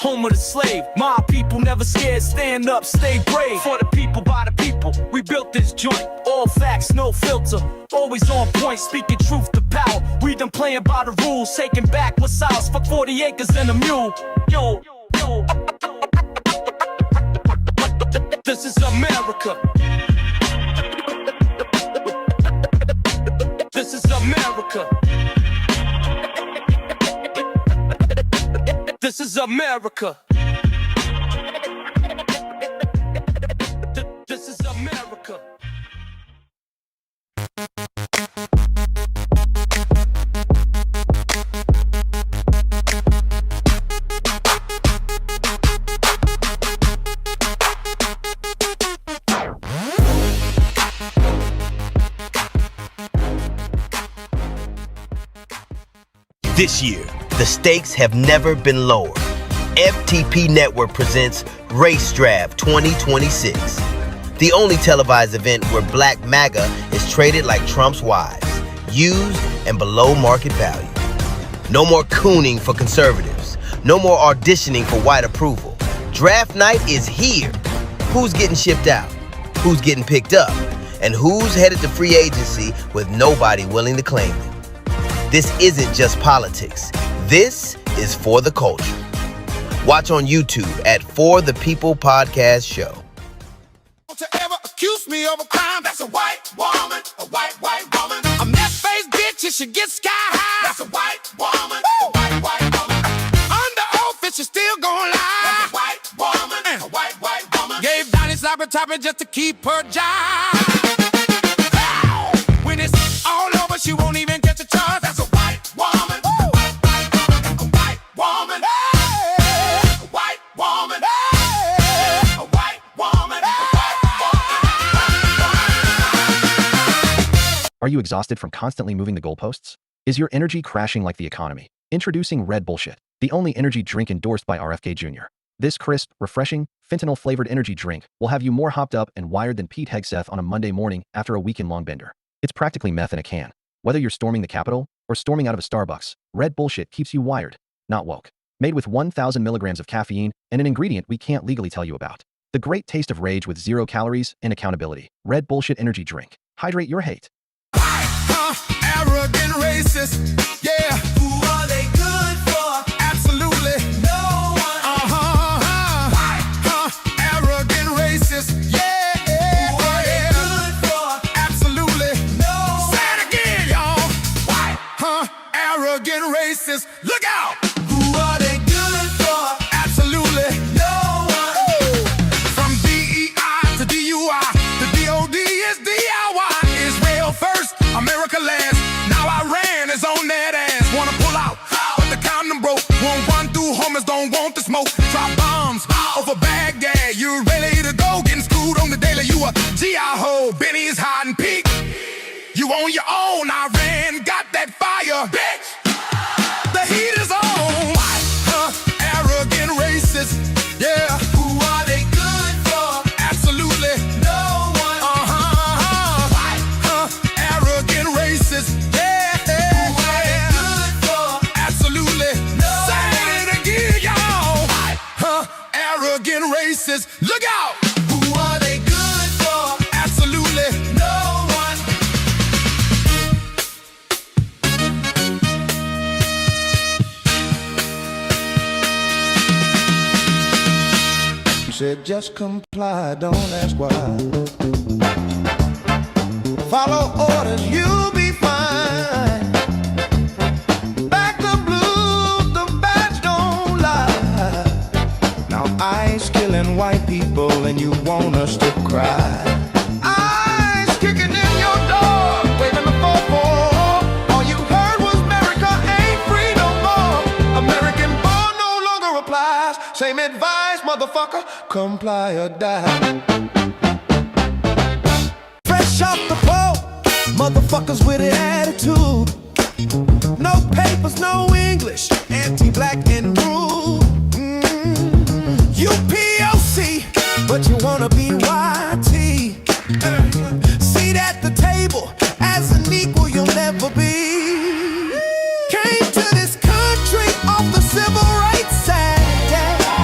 home of the slave. My people never scared, stand up, stay brave. For the people, by the people, we built this joint. All facts, no filter, always on point, speaking truth to power. We done playing by the rules, taking back what's ours. For 40 acres and a mule. Yo, yo. This is America. This is America. This is America. This is America. This year, the stakes have never been lower. FTP Network presents Race Draft 2026, the only televised event where Black MAGA is traded like Trump's wives, used and below market value. No more cooning for conservatives. No more auditioning for white approval. Draft night is here. Who's getting shipped out? Who's getting picked up? And who's headed to free agency with nobody willing to claim it? This isn't just politics. This is for the culture. Watch on YouTube at For the People Podcast Show. Don't you ever accuse me of a crime? That's a white woman, a white woman. A meth-faced bitch, it should get sky high. That's a white woman, a white woman. Under oath, it should still gon' lie. That's a white woman, a white woman. Gave Donnie Slapper Topper just to keep her job. When it's all over, she won't even get the charge. That's a white woman, a white woman. A white woman, a white woman, Are you exhausted from constantly moving the goalposts? Is your energy crashing like the economy? Introducing Red Bullshit, the only energy drink endorsed by RFK Jr. This crisp, refreshing, fentanyl-flavored energy drink will have you more hopped up and wired than Pete Hegseth on a Monday morning after a weekend-long bender. It's practically meth in a can. Whether you're storming the Capitol or storming out of a Starbucks, Red Bullshit keeps you wired, not woke. Made with 1,000 milligrams of caffeine and an ingredient we can't legally tell you about. The great taste of rage with 0 calories and accountability. Red Bullshit energy drink. Hydrate your hate. arrogant racist, yeah. Who are they good for? Absolutely no one. Arrogant racist, yeah. Who are they good for? Absolutely no one. Say it again, y'all. Arrogant racist, look out. Who are they good for? Absolutely no one. From DEI to DUI, the DOD is DIY. Israel first, America last. Now Iran is on that ass. Wanna pull out, but the condom broke. Won't run through homeless, don't want the smoke. Drop bombs over Baghdad. You ready to go? Getting screwed on the daily. You a GI ho, Benny's hiding peak. You on your own, Iran got that fire, bitch. The heat is on. Arrogant racist, yeah. Who are they good for? Absolutely no one. Arrogant racist, yeah. Who are they good for? Absolutely no one. Say it again, y'all. Arrogant racist, look out. Who are they good for? Absolutely no one. Said just comply, don't ask why. Follow orders, you'll be fine. Back the blues, the bats don't lie. Now ice killing white people and you want us to cry. Ice kicking in your door, waving the 4-4. All you heard was America ain't free no more. American born no longer applies. Same advice, motherfucker, comply or die. Fresh off the boat, motherfuckers with an attitude. No papers, no English, anti-black and rude. You POC, but you wanna be YT. Seat at the table, as an equal you'll never be. Came to this country off the civil rights side, yeah.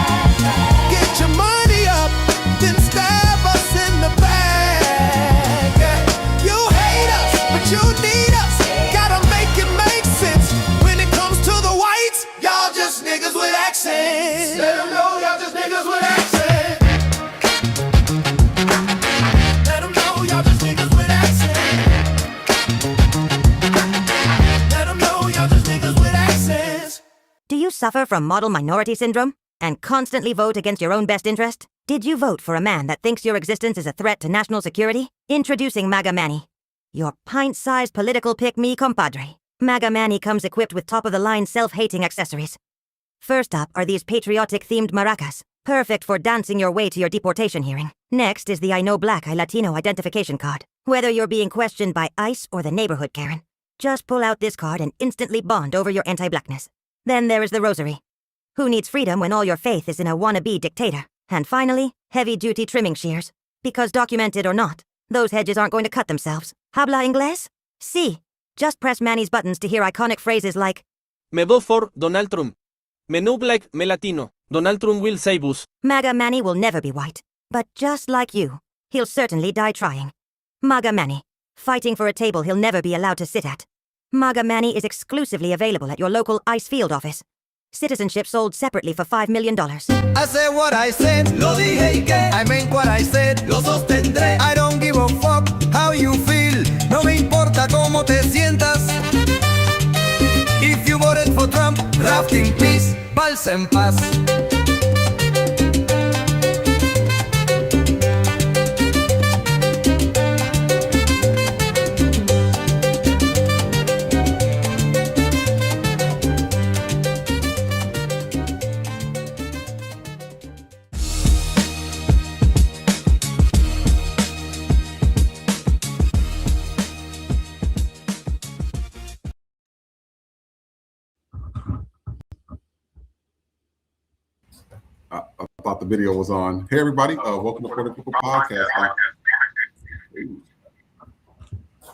suffer from model minority syndrome and constantly vote against your own best interest? Did you vote for a man that thinks your existence is a threat to national security? Introducing Magamanni, your pint-sized political pick-me compadre. Magamanni comes equipped with top-of-the-line self-hating accessories. First up are these patriotic-themed maracas, perfect for dancing your way to your deportation hearing. Next is the I Know Black, I Latino identification card. Whether you're being questioned by ICE or the neighborhood Karen, just pull out this card and instantly bond over your anti-blackness. Then there is the rosary. Who needs freedom when all your faith is in a wannabe dictator? And finally, heavy-duty trimming shears. Because documented or not, those hedges aren't going to cut themselves. Habla inglés? Sí. Just press Manny's buttons to hear iconic phrases like, Me vote for Donald Trump. Me no black, me Latino. Donald Trump will save us. Magamanni will never be white. But just like you, he'll certainly die trying. Magamanni, fighting for a table he'll never be allowed to sit at. Magamanni is exclusively available at your local ICE field office. Citizenship sold separately for $5 million. I said what I said, lo dije y que I meant what I said, lo sostendré. I don't give a fuck how you feel, no me importa cómo te sientas. If you voted for Trump, rest in peace, paz en paz. I thought the video was on. Hey, everybody. Welcome to For the People podcast.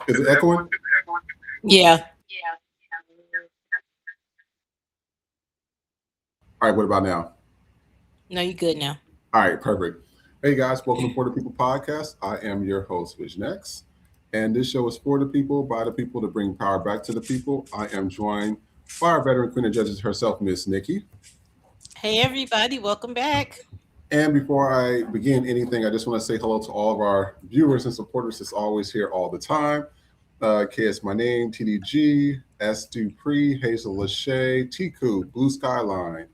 Is it echoing? Yeah. All right, what about now? No, you're good now. All right, perfect. Hey, guys. Welcome to For the People podcast. I am your host, Vision X, and this show is for the people, by the people, to bring power back to the people. I am joined by our veteran queen of judges herself, Miss Nikki. Hey, everybody. Welcome back. And before I begin anything, I just want to say hello to all of our viewers and supporters that's always here all the time. KS My Name, TDG, S. Dupree, Hazel Lachey, Tiku, Blue Skyline,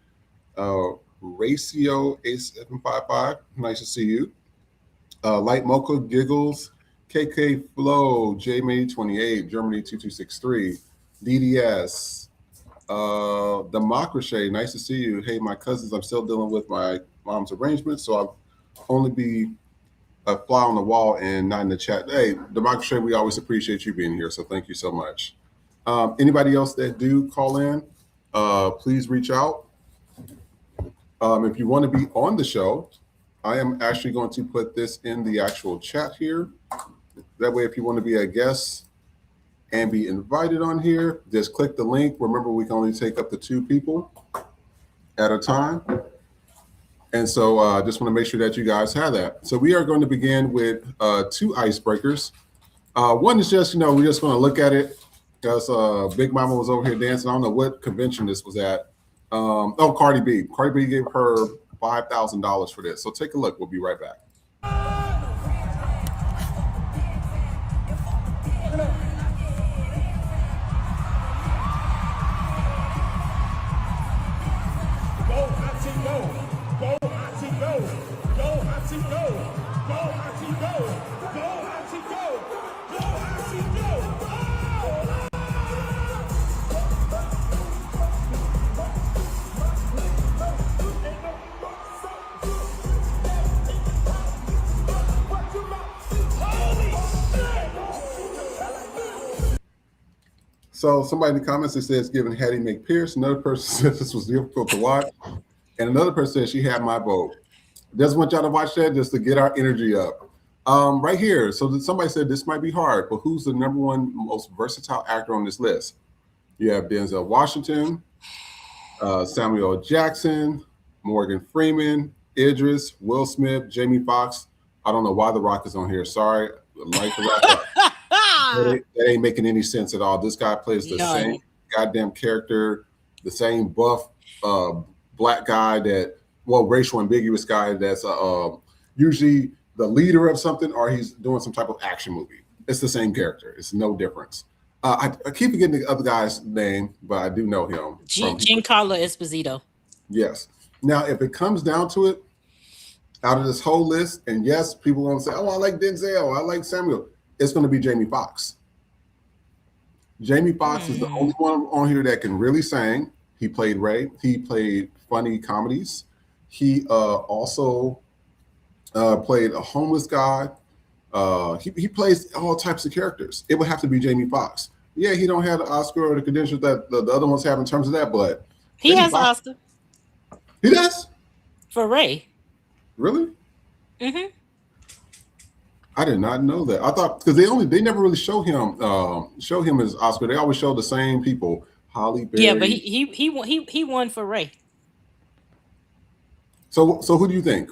Ratio 8755, nice to see you. Light Mocha, Giggles, KK Flow, JMay28, Germany 2263, DDS, Democracy, nice to see you. Hey, my cousins, I'm still dealing with my mom's arrangement, so I'll only be a fly on the wall and not in the chat. Hey, Democracy, we always appreciate you being here, so thank you so much. Anybody else that do call in, please reach out. If you want to be on the show, I am actually going to put this in the actual chat here. That way, if you want to be a guest and be invited on here, just click the link. Remember, we can only take up to 2 people at a time. And so just want to make sure that you guys have that. So we are going to begin with 2 icebreakers. One is just, we're just going to look at it because Big Mama was over here dancing. I don't know what convention this was at. Cardi B. Cardi B gave her $5,000 for this. So take a look. We'll be right back. So somebody in the comments that says giving Hattie McPierce. Another person says this was difficult to watch. And another person says she had my vote. Just want y'all to watch that just to get our energy up. Right here. So somebody said this might be hard, but who's the #1 most versatile actor on this list? You have Denzel Washington, Samuel L. Jackson, Morgan Freeman, Idris, Will Smith, Jamie Foxx. I don't know why The Rock is on here. Sorry. Like The Rock. That ain't making any sense at all. This guy plays the same goddamn character, the same buff black guy racial ambiguous guy that's usually the leader of something, or he's doing some type of action movie. It's the same character. It's no difference. I keep forgetting the other guy's name, but I do know him. Giancarlo Esposito. Yes. Now, if it comes down to it, out of this whole list, and yes, people are going to say, oh, I like Denzel, I like Samuel, it's going to be Jamie Foxx. Jamie Foxx is the only one on here that can really sing. He played Ray. He played funny comedies. He also played a homeless guy. He plays all types of characters. It would have to be Jamie Foxx. Yeah, he don't have the Oscar or the credentials that the other ones have in terms of that, but he Jamie has an Foxx, Oscar. He does? For Ray. Really? Mm-hmm. I did not know that. I thought because they never really show him his Oscar. They always show the same people. Holly Berry. Yeah, but he won for Ray. So who do you think?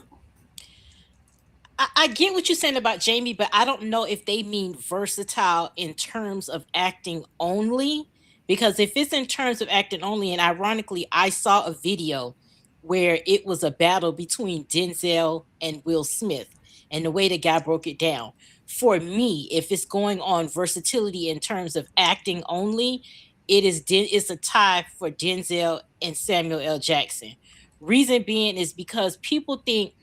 I get what you're saying about Jamie, but I don't know if they mean versatile in terms of acting only. Because if it's in terms of acting only, and ironically, I saw a video where it was a battle between Denzel and Will Smith, and the way the guy broke it down. For me, if it's going on versatility in terms of acting only, it's a tie for Denzel and Samuel L. Jackson. Reason being is because people think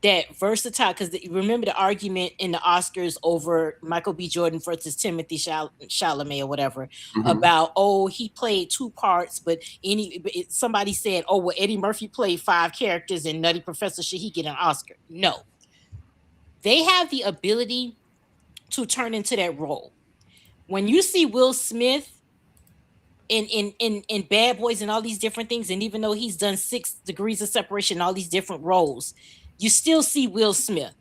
that versatile, because remember the argument in the Oscars over Michael B. Jordan versus Timothy Chalamet or whatever, about, oh, he played two parts, but somebody said, oh, well, Eddie Murphy played 5 characters in Nutty Professor, should he get an Oscar? No. They have the ability to turn into that role. When you see Will Smith in Bad Boys and all these different things, and even though he's done 6 Degrees of Separation, all these different roles, you still see Will Smith.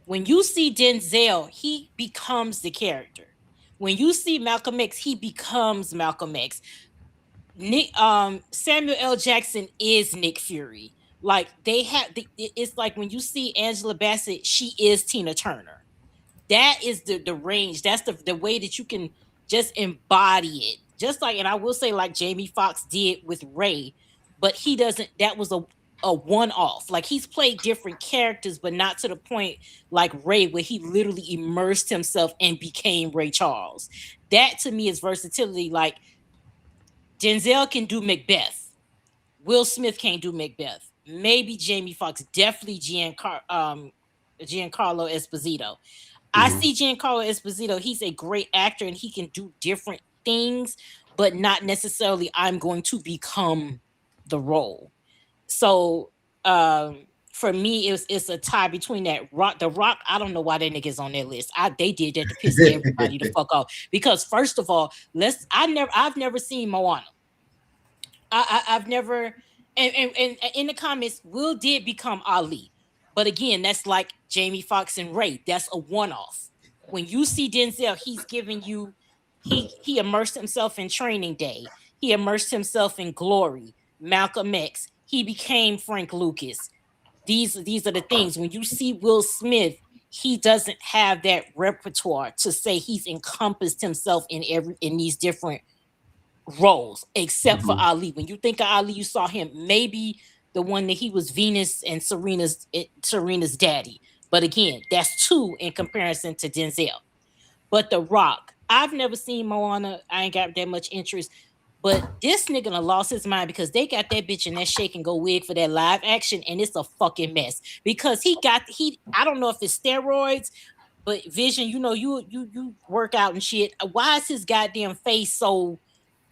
When you see Denzel, he becomes the character. When you see Malcolm X, he becomes Malcolm X. Samuel L. Jackson is Nick Fury. Like it's like when you see Angela Bassett, she is Tina Turner. That is the range. That's the way that you can just embody it. Just like, and I will say, like Jamie Foxx did with Ray, but he doesn't. That was a one-off. Like, he's played different characters, but not to the point like Ray, where he literally immersed himself and became Ray Charles. That to me is versatility. Like, Denzel can do Macbeth. Will Smith can't do Macbeth. Maybe Jamie Foxx. Definitely Giancarlo Esposito. I see Giancarlo Esposito. He's a great actor and he can do different things, but not necessarily I'm going to become the role. So for me, it's a tie between that Rock. The Rock, I don't know why that nigga's on that list. They did that to piss everybody the fuck off. Because first of all, I've never seen Moana. I've never, and in the comments, Will did become Ali. But again, that's like Jamie Foxx and Ray. That's a one-off. When you see Denzel, he's giving you, he immersed himself in Training Day. He immersed himself in Glory, Malcolm X. He became Frank Lucas. These are the things. When you see Will Smith, he doesn't have that repertoire to say he's encompassed himself in these different roles, except for Ali. When you think of Ali, you saw him maybe the one that he was Venus and Serena's daddy. But again, that's 2 in comparison to Denzel. But The Rock, I've never seen Moana. I ain't got that much interest. But this nigga done lost his mind because they got that bitch in that shake and go wig for that live action, and it's a fucking mess. Because I don't know if it's steroids, but Vision, you know, you work out and shit. Why is his goddamn face so?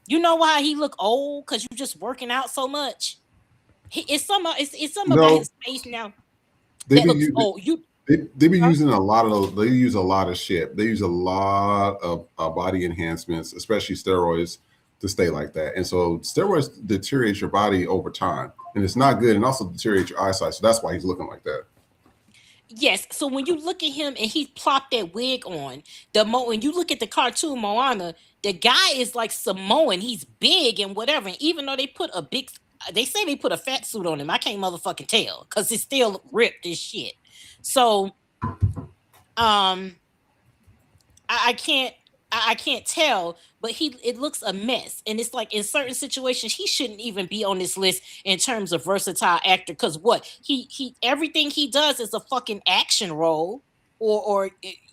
You know why he look old? Because you just working out so much. It's something about his face now that looks old. They be using a lot of those. They use a lot of shit. They use a lot of body enhancements, especially steroids, to stay like that. And so steroids deteriorate your body over time, and it's not good, and also deteriorate your eyesight. So that's why he's looking like that. Yes. So when you look at him and he plopped that wig on, when you look at the cartoon Moana, the guy is like Samoan. He's big and whatever. And even though they say they put a fat suit on him, I can't motherfucking tell because it's still ripped as shit. So, I can't tell, but it looks a mess. And it's like in certain situations, he shouldn't even be on this list in terms of versatile actor. Cause what he everything he does is a fucking action role, or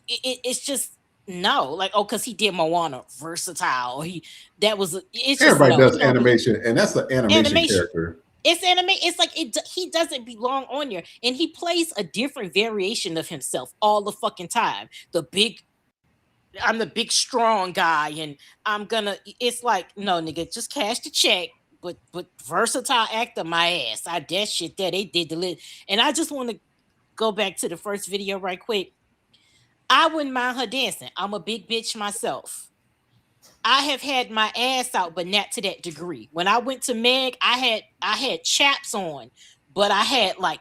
it's just, No, like, oh, because he did Moana, versatile. It's just Everybody no, does he don't animation, and that's the animation animation. character. It's anime. It's like he doesn't belong on there, and he plays a different variation of himself all the fucking time. I'm the big strong guy, and I'm gonna. It's like, no, nigga, just cash the check. But versatile actor, my ass. That shit there they did the lit. And I just want to go back to the first video right quick. I wouldn't mind her dancing. I'm a big bitch myself. I have had my ass out, but not to that degree. When I went to Meg, I had chaps on, but I had like,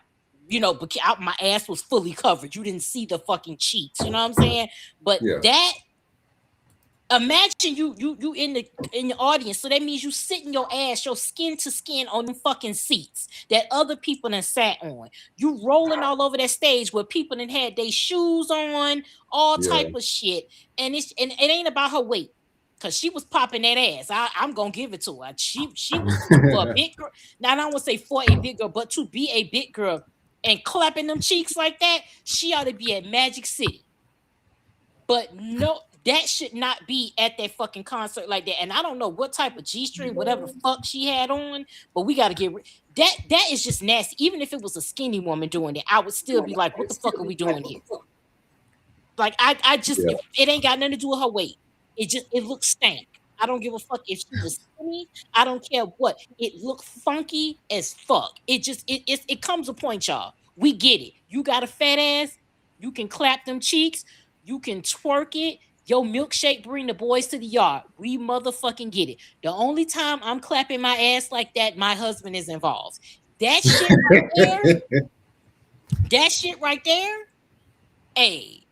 my ass was fully covered. You didn't see the fucking cheeks. You know what I'm saying? But Yeah. that, imagine you in the audience. So that means you sitting your ass, your skin to skin on them fucking seats that other people done sat on. You rolling all over that stage where people done had their shoes on, all Yeah. type of shit. And it ain't about her weight. Cause she was popping that ass. I'm gonna give it to her. She was for a big girl. Now I don't want to say for a big girl, but to be a big girl and clapping them cheeks like that, she ought to be at Magic City. But no, that should not be at that fucking concert like that. And I don't know what type of G-string, whatever the fuck she had on, but we got to get that. That is just nasty. Even if it was a skinny woman doing it, I would still be like, what the fuck are we doing here? Like, I just, it ain't got nothing to do with her weight. It looks stank. I don't give a fuck if she was skinny. I don't care what. It looked funky as fuck. It comes a point, y'all. We get it. You got a fat ass. You can clap them cheeks. You can twerk it. Your milkshake bring the boys to the yard. We motherfucking get it. The only time I'm clapping my ass like that, my husband is involved. That shit right there. Hey,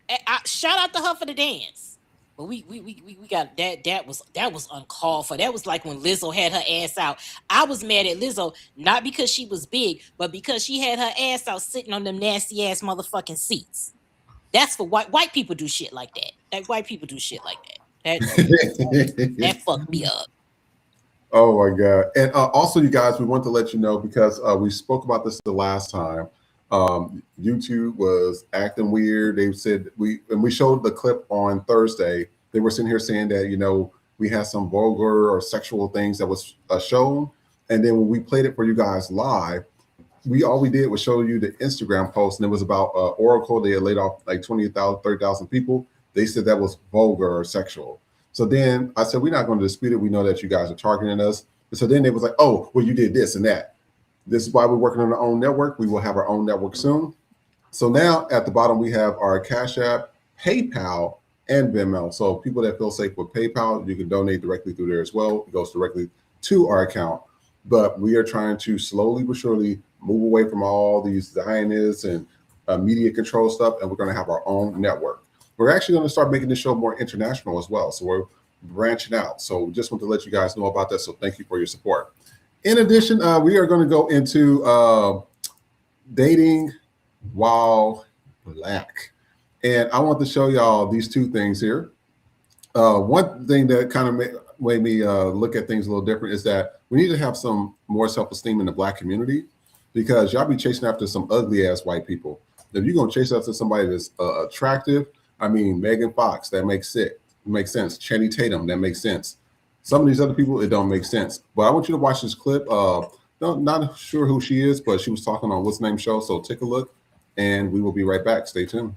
shout out to her for the dance. But we got that. That was uncalled for. That was like when Lizzo had her ass out. I was mad at Lizzo, not because she was big, but because she had her ass out sitting on them nasty ass motherfucking seats. That's for white people do shit like that. Like white people do shit like that. That fucked me up. Oh my God. And also, you guys, we want to let you know, because we spoke about this the last time. YouTube was acting weird. They said we showed the clip on Thursday. They were sitting here saying that, we had some vulgar or sexual things that was shown. And then when we played it for you guys live, all we did was show you the Instagram post, and it was about Oracle. They had laid off like 20,000, 30,000 people. They said that was vulgar or sexual. So then I said, we're not going to dispute it. We know that you guys are targeting us. And so then they was like, oh, well, you did this and that. This is why we're working on our own network. We will have our own network soon. So now at the bottom, we have our Cash App, PayPal, and Venmo. So people that feel safe with PayPal, you can donate directly through there as well. It goes directly to our account. But we are trying to slowly but surely move away from all these Zionists and media control stuff, and we're going to have our own network. We're actually going to start making this show more international as well. So we're branching out. So just want to let you guys know about that. So thank you for your support. In addition, we are going to go into dating while Black. And I want to show y'all these two things here. One thing that kind of made me look at things a little different is that we need to have some more self-esteem in the Black community, because y'all be chasing after some ugly ass white people. If you're going to chase after somebody that's attractive, I mean, Megan Fox, that makes sense. Channing Tatum, that makes sense. Some of these other people, it don't make sense. But I want you to watch this clip. Not sure who she is, but she was talking on What's Name Show. So take a look, and we will be right back. Stay tuned.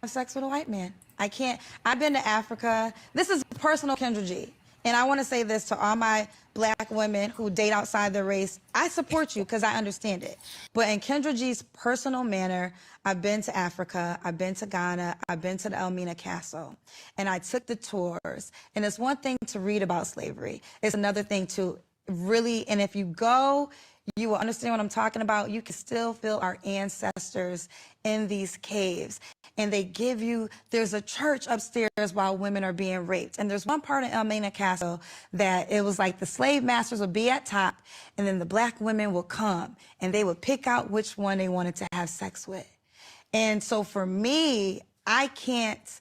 Have sex with a white man. I can't. I've been to Africa. This is personal, Kendra G. And I want to say this to all my Black women who date outside their race. I support you because I understand it. But in Kendra G's personal manner, I've been to Africa, I've been to Ghana, I've been to the Elmina Castle, and I took the tours. And it's one thing to read about slavery. It's another thing to really, and if you go, you will understand what I'm talking about. You can still feel our ancestors in these caves. And they give you, there's a church upstairs while women are being raped. And there's one part in Elmina Castle that it was like the slave masters would be at top, and then the Black women would come and they would pick out which one they wanted to have sex with. And so for me, I can't,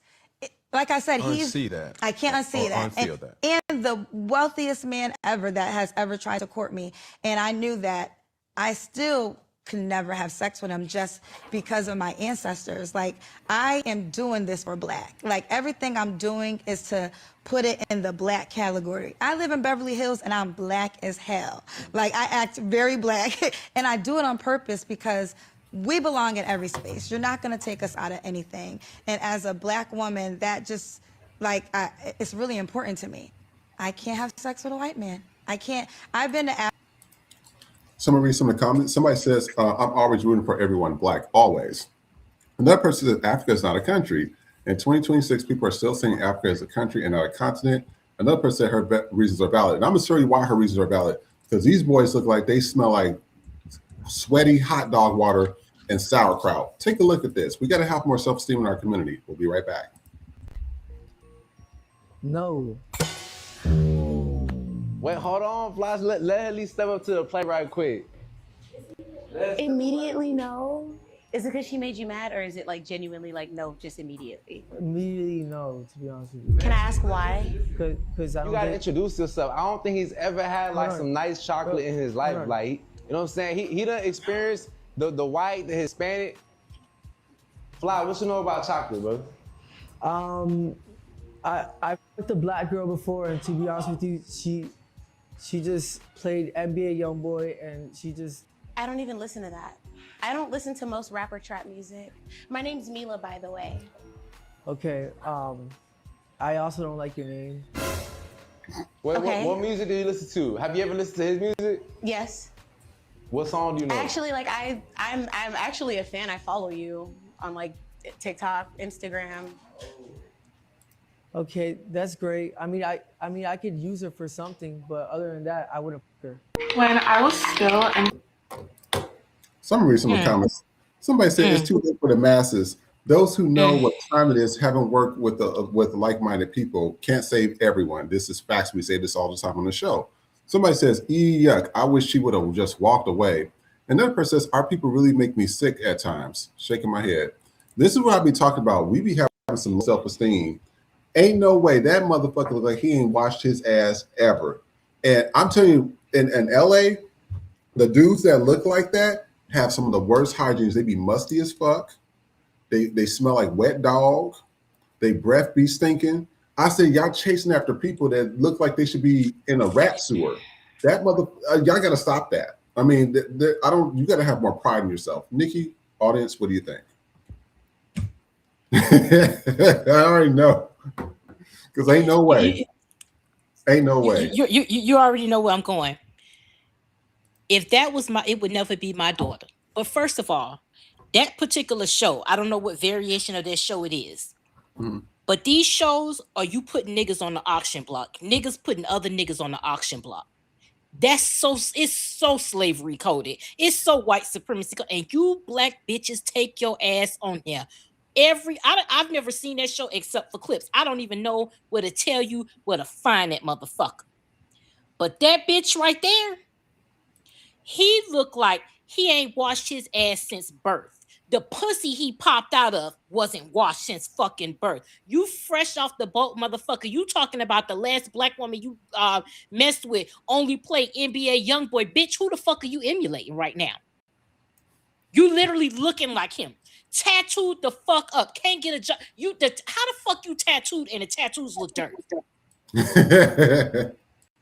like I said, I can't unsee that. And the wealthiest man ever that has ever tried to court me. And I knew that I still can never have sex with him just because of my ancestors. Like, I am doing this for black. Like, everything I'm doing is to put it in the black category. I live in Beverly Hills and I'm black as hell. Like, I act very black and I do it on purpose because we belong in every space. You're not gonna take us out of anything. And as a black woman, that just, like, it's really important to me. I can't have sex with a white man. I can't. I've been to So I'm gonna read some of the comments. Somebody says, I'm always rooting for everyone black, always. Another person says Africa is not a country. In 2026, people are still saying Africa is a country and not a continent. Another person said her reasons are valid. And I'm gonna show you why her reasons are valid. Because these boys look like they smell like sweaty hot dog water and sauerkraut. Take a look at this. We gotta have more self-esteem in our community. We'll be right back. No. Wait, hold on, Flash. Let her at least step up to the plate right quick. Immediately no. Is it because she made you mad, or is it like genuinely like no, just immediately? Immediately no, to be honest with you. Can I ask why? Because you gotta introduce yourself. I don't think he's ever had like some nice chocolate in his life. Like, you know what I'm saying? He done experienced the white, the Hispanic. Fly, what you know about chocolate, bro? I with the black girl before, and to be honest with you, she just played NBA YoungBoy, and she just. I don't even listen to that. I don't listen to most rapper trap music. My name's Mila, by the way. Okay. I also don't like your name. Wait, Okay. what music do you listen to? Have you ever listened to his music? Yes. What song do you know? Actually, like I'm actually a fan. I follow you on like TikTok, Instagram. Okay, that's great. I mean, I could use her for something, but other than that, I wouldn't fuck her. When I was still in Some read some of the comments. Somebody said it's too late for the masses. Those who know what time it is haven't worked with like-minded people. Can't save everyone. This is facts. We say this all the time on the show. Somebody says, yuck, I wish she would have just walked away. Another person says, our people really make me sick at times. Shaking my head. This is what I be talking about. We be having some self-esteem. Ain't no way that motherfucker look like he ain't washed his ass ever. And I'm telling you, in LA, the dudes that look like that have some of the worst hygienes. They be musty as fuck. They smell like wet dog. They breath be stinking. I say y'all chasing after people that look like they should be in a rat sewer. That y'all gotta stop that. I mean, you gotta have more pride in yourself. Nikki, audience, what do you think? I already know. Because ain't no way. Ain't no way. You already know where I'm going. If that was it would never be my daughter. But first of all, that particular show, I don't know what variation of that show it is. But these shows are you putting niggas on the auction block. Niggas putting other niggas on the auction block. It's so slavery coded. It's so white supremacy. And you black bitches take your ass on here. I've never seen that show except for clips. I don't even know where to tell you where to find that motherfucker. But that bitch right there, he looked like he ain't washed his ass since birth. The pussy he popped out of wasn't washed since fucking birth. You fresh off the boat, motherfucker. You talking about the last black woman you messed with only played NBA YoungBoy. Bitch, who the fuck are you emulating right now? You literally looking like him. Tattooed the fuck up. Can't get a job. How the fuck you tattooed and the tattoos look dirty?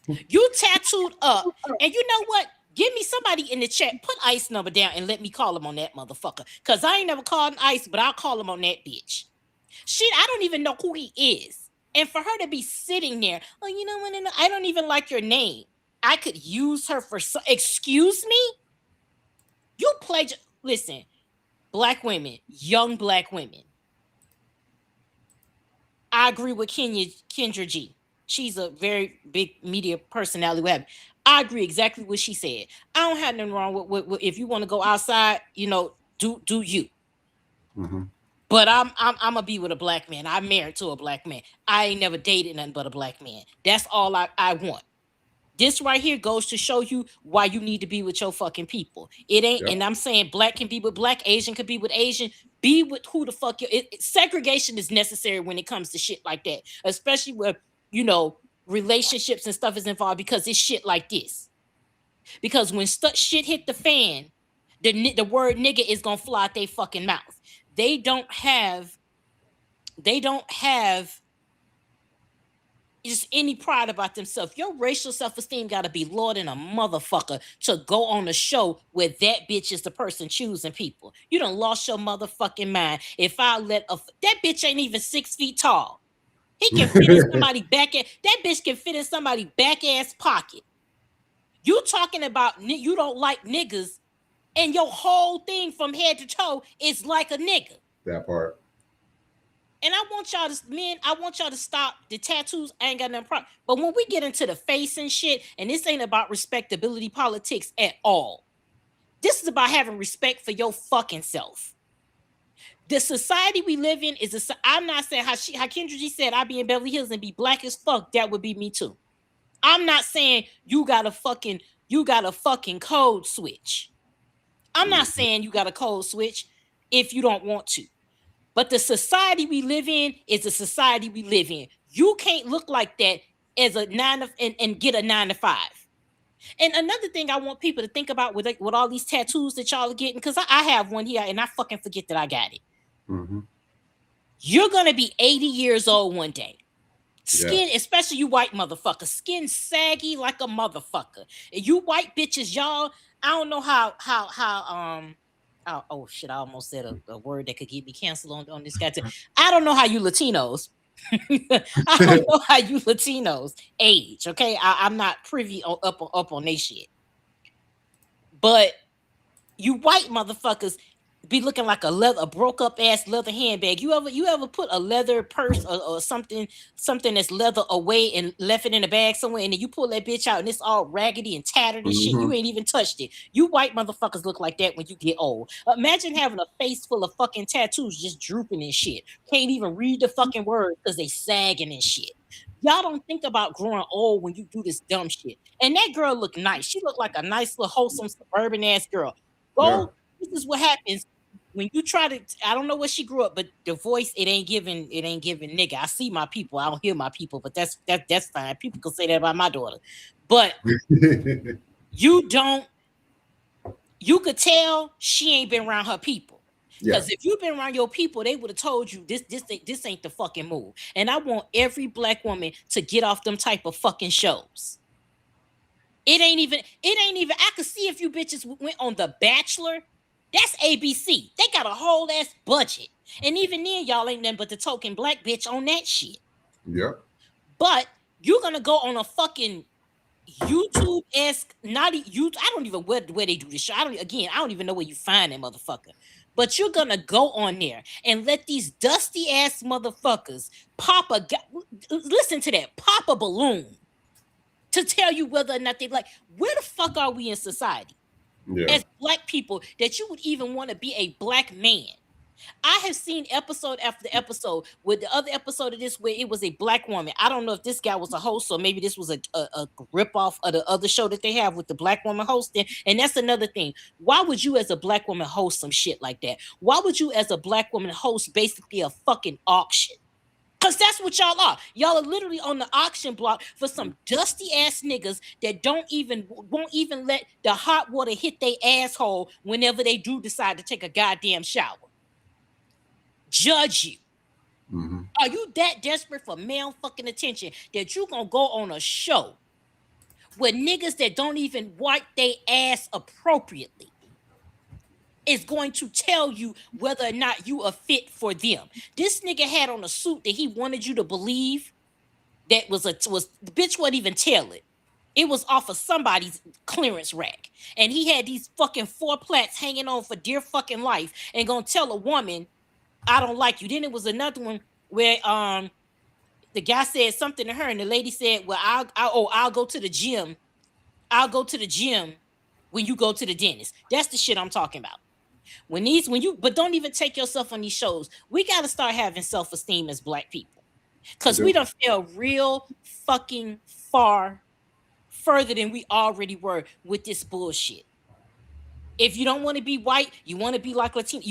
You tattooed up. And you know what? Give me somebody in the chat. Put Ice number down and let me call him on that motherfucker. Because I ain't never called Ice, but I'll call him on that bitch. Shit, I don't even know who he is. And for her to be sitting there, oh, you know what? I don't even like your name. I could use her for excuse me? You listen, black women, young black women. I agree with Kendra G. She's a very big media personality. I agree exactly what she said. I don't have nothing wrong with if you want to go outside, do you. Mm-hmm. But I'm gonna be with a black man. I'm married to a black man. I ain't never dated nothing but a black man. That's all I want. This right here goes to show you why you need to be with your fucking people. It ain't, and I'm saying black can be with black, Asian could be with Asian. Be with who the fuck segregation is necessary when it comes to shit like that, especially where relationships and stuff is involved, because it's shit like this. Because when shit hit the fan, the word nigga is gonna fly out their fucking mouth. They don't have just any pride about themselves. Your racial self-esteem got to be lower than a motherfucker to go on a show where that bitch is the person choosing people. You done lost your motherfucking mind. If I let that bitch ain't even 6 feet tall. He can fit in somebody that bitch can fit in somebody back ass pocket. You talking about you don't like niggas, and your whole thing from head to toe is like a nigga. That part. And I want y'all to stop the tattoos. I ain't got nothing problem. But when we get into the face and shit, and this ain't about respectability politics at all. This is about having respect for your fucking self. The society we live in I'm not saying how Kendra G said I'd be in Beverly Hills and be black as fuck. That would be me too. I'm not saying you got a fucking code switch. I'm not saying you got a code switch if you don't want to. But the society we live in is the society we live in. You can't look like that as a and get a 9 to 5. And another thing I want people to think about with all these tattoos that y'all are getting, because I have one here and I fucking forget that I got it. Mm-hmm. You're gonna be 80 years old one day. Skin, especially you white motherfuckers, skin saggy like a motherfucker. And you white bitches, y'all, I don't know how oh shit, I almost said a word that could get me canceled on this guy too. I don't know how you Latinos I don't know how you Latinos age, okay? I'm not privy up on they shit. But you white motherfuckers be looking like a broke up ass leather handbag. You ever put a leather purse or something that's leather away and left it in a bag somewhere, and then you pull that bitch out and it's all raggedy and tattered and shit. You ain't even touched it. You white motherfuckers look like that when you get old. Imagine having a face full of fucking tattoos just drooping and shit. Can't even read the fucking words because they sagging and shit. Y'all don't think about growing old when you do this dumb shit. And that girl looked nice. She looked like a nice little wholesome suburban ass girl. This is what happens when you try to. I don't know where she grew up, but the voice it ain't giving nigga. I see my people, I don't hear my people, but that's fine. People can say that about my daughter, but you could tell she ain't been around her people. Because if you've been around your people, they would have told you this ain't the fucking move. And I want every black woman to get off them type of fucking shows. It ain't even. I could see if you bitches went on The Bachelor. That's ABC. They got a whole ass budget. And even then, y'all ain't nothing but the token black bitch on that shit. Yeah. But you're gonna go on a fucking YouTube-esque, I don't even where they do this shit. I don't even know where you find that motherfucker. But you're gonna go on there and let these dusty ass motherfuckers pop a balloon to tell you whether or not they like. Where the fuck are we in society? As black people that you would even want to be a black man. I have seen episode after episode with the other episode of this where it was a black woman. I don't know if this guy was a host or maybe this was a ripoff of the other show that they have with the black woman hosting. And that's another thing. Why would you as a black woman host some shit like that? Why would you as a black woman host basically a fucking auction? Because that's what y'all are. Y'all are literally on the auction block for some dusty ass niggas that won't even let the hot water hit their asshole whenever they do decide to take a goddamn shower. Judge you. Mm-hmm. Are you that desperate for male fucking attention that you gonna go on a show where niggas that don't even wipe their ass appropriately is going to tell you whether or not you are fit for them? This nigga had on a suit that he wanted you to believe that was the bitch wasn't even tailored. It was off of somebody's clearance rack. And he had these fucking 4 plaits hanging on for dear fucking life and gonna tell a woman, I don't like you. Then it was another one where the guy said something to her and the lady said, well, I'll go to the gym. I'll go to the gym when you go to the dentist. That's the shit I'm talking about. But don't even take yourself on these shows. We got to start having self-esteem as black people. Because we don't feel real fucking further than we already were with this bullshit. If you don't want to be white, you want to be like Latino,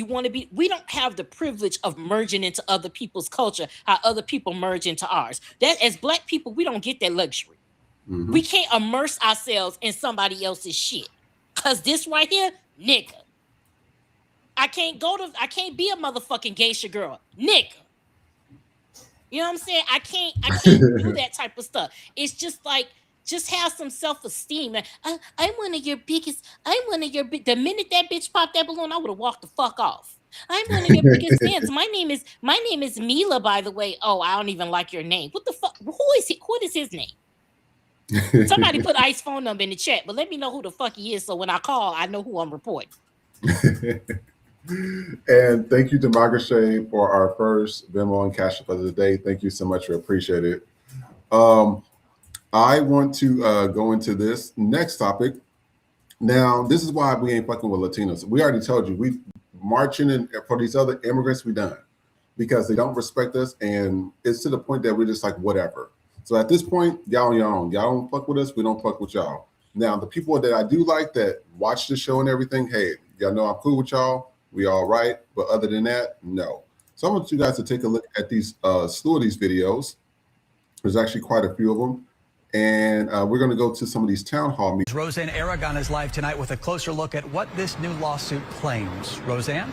we don't have the privilege of merging into other people's culture, how other people merge into ours. That as black people, we don't get that luxury. We can't immerse ourselves in somebody else's shit. Cause this right here, nigga. I can't be a motherfucking geisha girl, nigga. You know what I'm saying? I can't do that type of stuff. It's just like, just have some self-esteem. Like, I'm one of your biggest. The minute that bitch popped that balloon, I would have walked the fuck off. I'm one of your biggest fans. My name is Mila, by the way. Oh, I don't even like your name. What the fuck? Who is he? What is his name? Somebody put Ice's phone number in the chat, but let me know who the fuck he is, so when I call, I know who I'm reporting. And thank you to Magamanni for our first Venmo and Cash App of the day. Thank you so much. We appreciate it. I want to go into this next topic. Now, this is why we ain't fucking with Latinos. We already told you, we marching in for these other immigrants, we done, because they don't respect us, and it's to the point that we're just like, whatever. So at this point, y'all on your own. Y'all don't fuck with us, we don't fuck with y'all. Now, the people that I do like that watch the show and everything, hey, y'all know I'm cool with y'all. We all right. But other than that, no. So I want you guys to take a look at these slew of these videos. There's actually quite a few of them. And we're going to go to some of these town hall meetings. Roseanne Aragon is live tonight with a closer look at what this new lawsuit claims. Roseanne?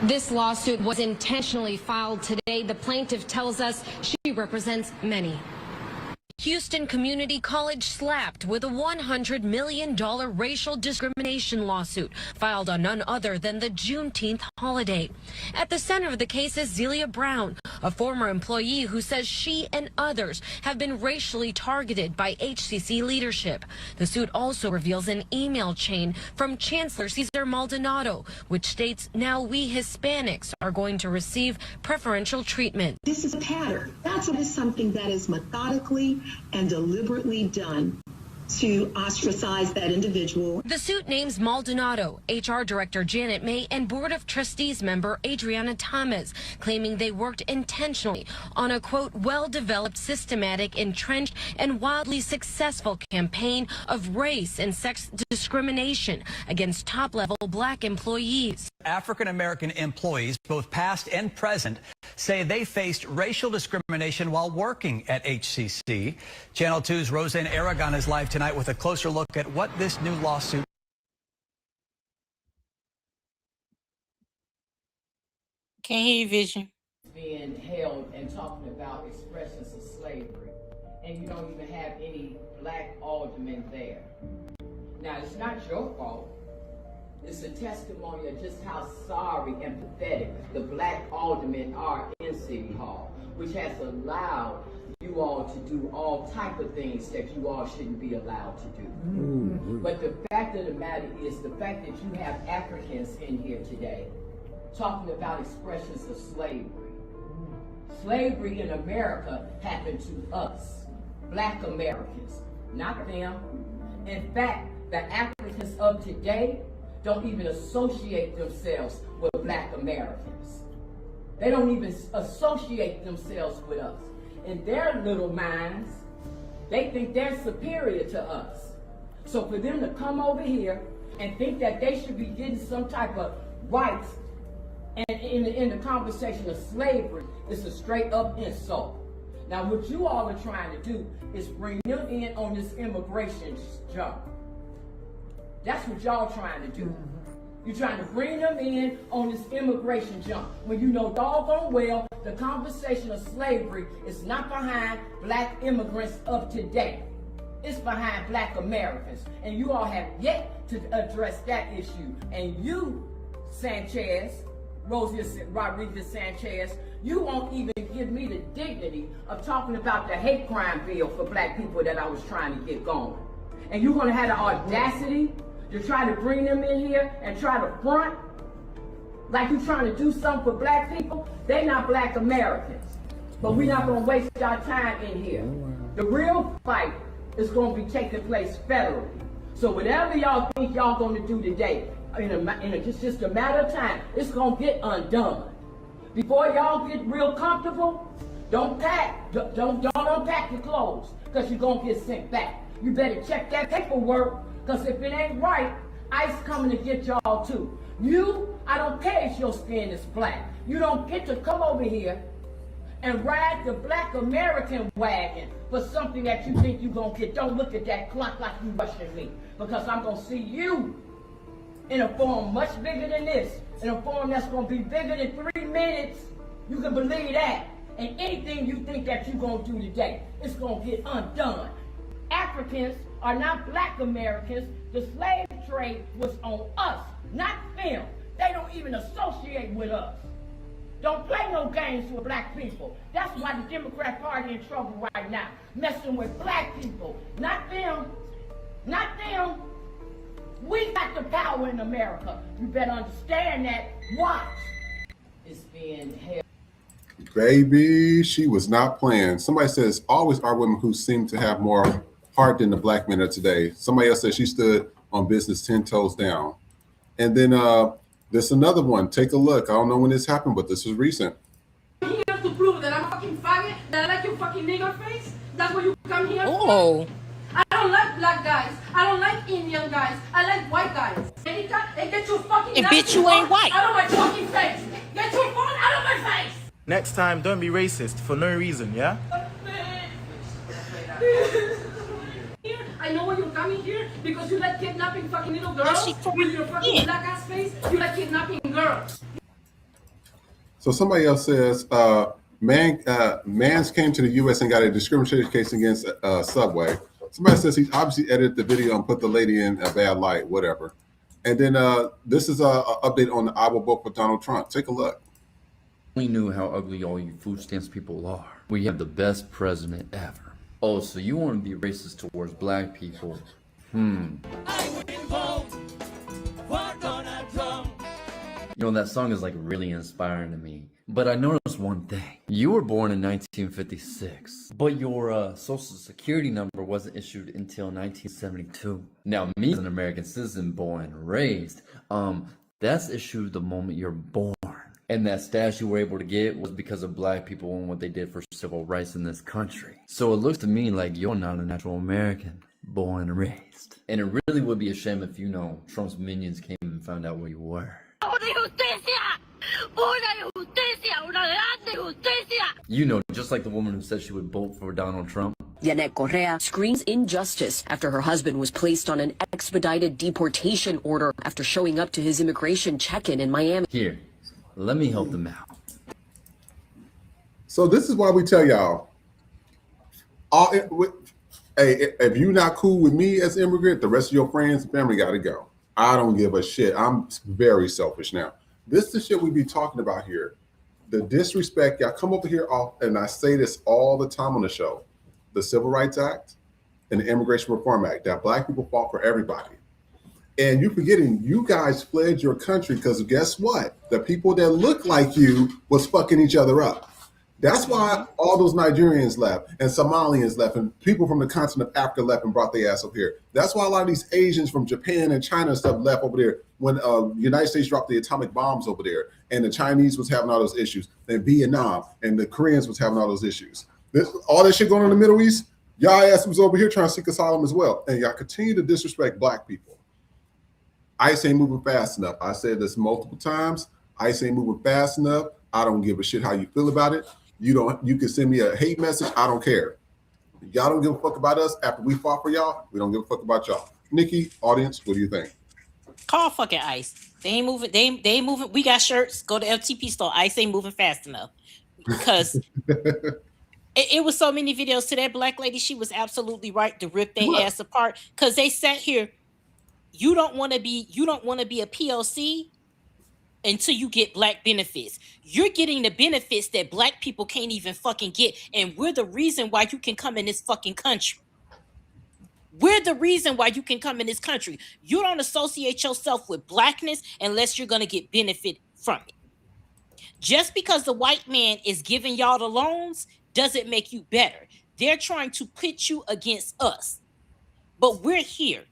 This lawsuit was intentionally filed today. The plaintiff tells us she represents many. Houston Community College slapped with a $100 million racial discrimination lawsuit filed on none other than the Juneteenth holiday. At the center of the case is Zelia Brown, a former employee who says she and others have been racially targeted by HCC leadership. The suit also reveals an email chain from Chancellor Cesar Maldonado, which states now we Hispanics are going to receive preferential treatment. This is a pattern. That's something that is methodically and deliberately done to ostracize that individual. The suit names Maldonado, HR Director Janet May, and Board of Trustees member Adriana Thomas, claiming they worked intentionally on a, quote, well-developed, systematic, entrenched, and wildly successful campaign of race and sex discrimination against top-level black employees. African-American employees, both past and present, say they faced racial discrimination while working at HCC. Channel 2's Roseanne Aragon is live tonight with a closer look at what this new lawsuit. Can't hear you, Vision. Being held and talking about expressions of slavery, and you don't even have any black aldermen there. Now, it's not your fault. It's a testimony of just how sorry and pathetic the black aldermen are in City Hall, which has allowed you all to do all type of things that you all shouldn't be allowed to do. Mm-hmm. But the fact of the matter is the fact that you have Africans in here today talking about expressions of slavery. Slavery in America happened to us, black Americans, not them. In fact, the Africans of today don't even associate themselves with black Americans. They don't even associate themselves with us. In their little minds, they think they're superior to us. So for them to come over here and think that they should be getting some type of rights and in the conversation of slavery is a straight up insult. Now what you all are trying to do is bring them in on this immigration jump. That's what y'all trying to do. You're trying to bring them in on this immigration jump when you know doggone well the conversation of slavery is not behind black immigrants of today. It's behind black Americans. And you all have yet to address that issue. And you, Sanchez, Rodriguez Sanchez, you won't even give me the dignity of talking about the hate crime bill for black people that I was trying to get going. And you're gonna have the audacity to try to bring them in here and try to front like you're trying to do something for black people. They're not black Americans. But we're not gonna waste our time in here. The real fight is gonna be taking place federally. So whatever y'all think y'all gonna do today, it's just a matter of time, it's gonna get undone. Before y'all get real comfortable, don't unpack your clothes, because you're gonna get sent back. You better check that paperwork, because if it ain't right, ICE coming to get y'all too. You, I don't care if your skin is black. You don't get to come over here and ride the black American wagon for something that you think you're gonna get. Don't look at that clock like you rushing me, because I'm gonna see you in a form much bigger than this, in a form that's gonna be bigger than 3 minutes. You can believe that. And anything you think that you're gonna do today, it's gonna get undone. Africans are not black Americans. The slave trade was on us, not them. They don't even associate with us. Don't play no games with black people. That's why the Democrat Party in trouble right now, messing with black people, not them, not them. We got the power in America. You better understand that. Watch. It's being held. Baby, she was not playing. Somebody says always are women who seem to have more heart than the black men of today. Somebody else says she stood on business 10 toes down. And then there's another one. Take a look. I don't know when this happened, but this is recent. Here to prove that I'm a fucking faggot, that I like your fucking nigger face. That's what you come here Oh. for. I don't like black guys. I don't like Indian guys. I like white guys. And get your fucking And bitch, you ain't white. out of my fucking face. Get your phone out of my face. Next time, don't be racist for no reason, yeah? I know why you're coming here because you like kidnapping fucking little girls with your fucking black ass face. You like kidnapping girls. So somebody else says, Mans came to the U.S. and got a discrimination case against Subway. Somebody says he obviously edited the video and put the lady in a bad light, whatever. And then this is an update on the I will vote for Donald Trump. Take a look. We knew how ugly all you food stamps people are. We have the best president ever. Oh, so you want to be racist towards black people? You know, that song is like really inspiring to me. But I noticed one thing. You were born in 1956, but your social security number wasn't issued until 1972. Now, me as an American citizen born and raised, that's issued the moment you're born. And that status you were able to get was because of black people and what they did for civil rights in this country. So it looks to me like you're not a natural American, born and raised. And it really would be a shame if, you know, Trump's minions came and found out where you were. You know, just like the woman who said she would vote for Donald Trump. Yanet Correa screams injustice after her husband was placed on an expedited deportation order after showing up to his immigration check-in in Miami. Here, let me help them out. So this is why we tell y'all, hey, if you're not cool with me as immigrant, the rest of your friends and family got to go. I don't give a shit. I'm very selfish now. This is the shit we be talking about here. The disrespect, y'all come over here off, and I say this all the time on the show. The Civil Rights Act and the Immigration Reform Act, that black people fought for everybody. And you're forgetting, you guys fled your country because guess what? The people that look like you was fucking each other up. That's why all those Nigerians left and Somalians left and people from the continent of Africa left and brought their ass up here. That's why a lot of these Asians from Japan and China and stuff left over there when the United States dropped the atomic bombs over there and the Chinese was having all those issues. Then Vietnam and the Koreans was having all those issues. All that shit going on in the Middle East, y'all ass was over here trying to seek asylum as well. And y'all continue to disrespect black people. ICE ain't moving fast enough. I said this multiple times. ICE ain't moving fast enough. I don't give a shit how you feel about it. You can send me a hate message. I don't care. Y'all don't give a fuck about us after we fought for y'all. We don't give a fuck about y'all. Nikki, audience, what do you think? Call fucking ICE. They ain't moving. They ain't moving. We got shirts. Go to FTP store. ICE ain't moving fast enough because it was so many videos to that black lady. She was absolutely right to rip their ass apart because they sat here. You don't want to be a POC until you get black benefits. You're getting the benefits that black people can't even fucking get. And we're the reason why you can come in this fucking country. We're the reason why you can come in this country. You don't associate yourself with blackness unless you're going to get benefit from it. Just because the white man is giving y'all the loans doesn't make you better. They're trying to pit you against us. But we're here.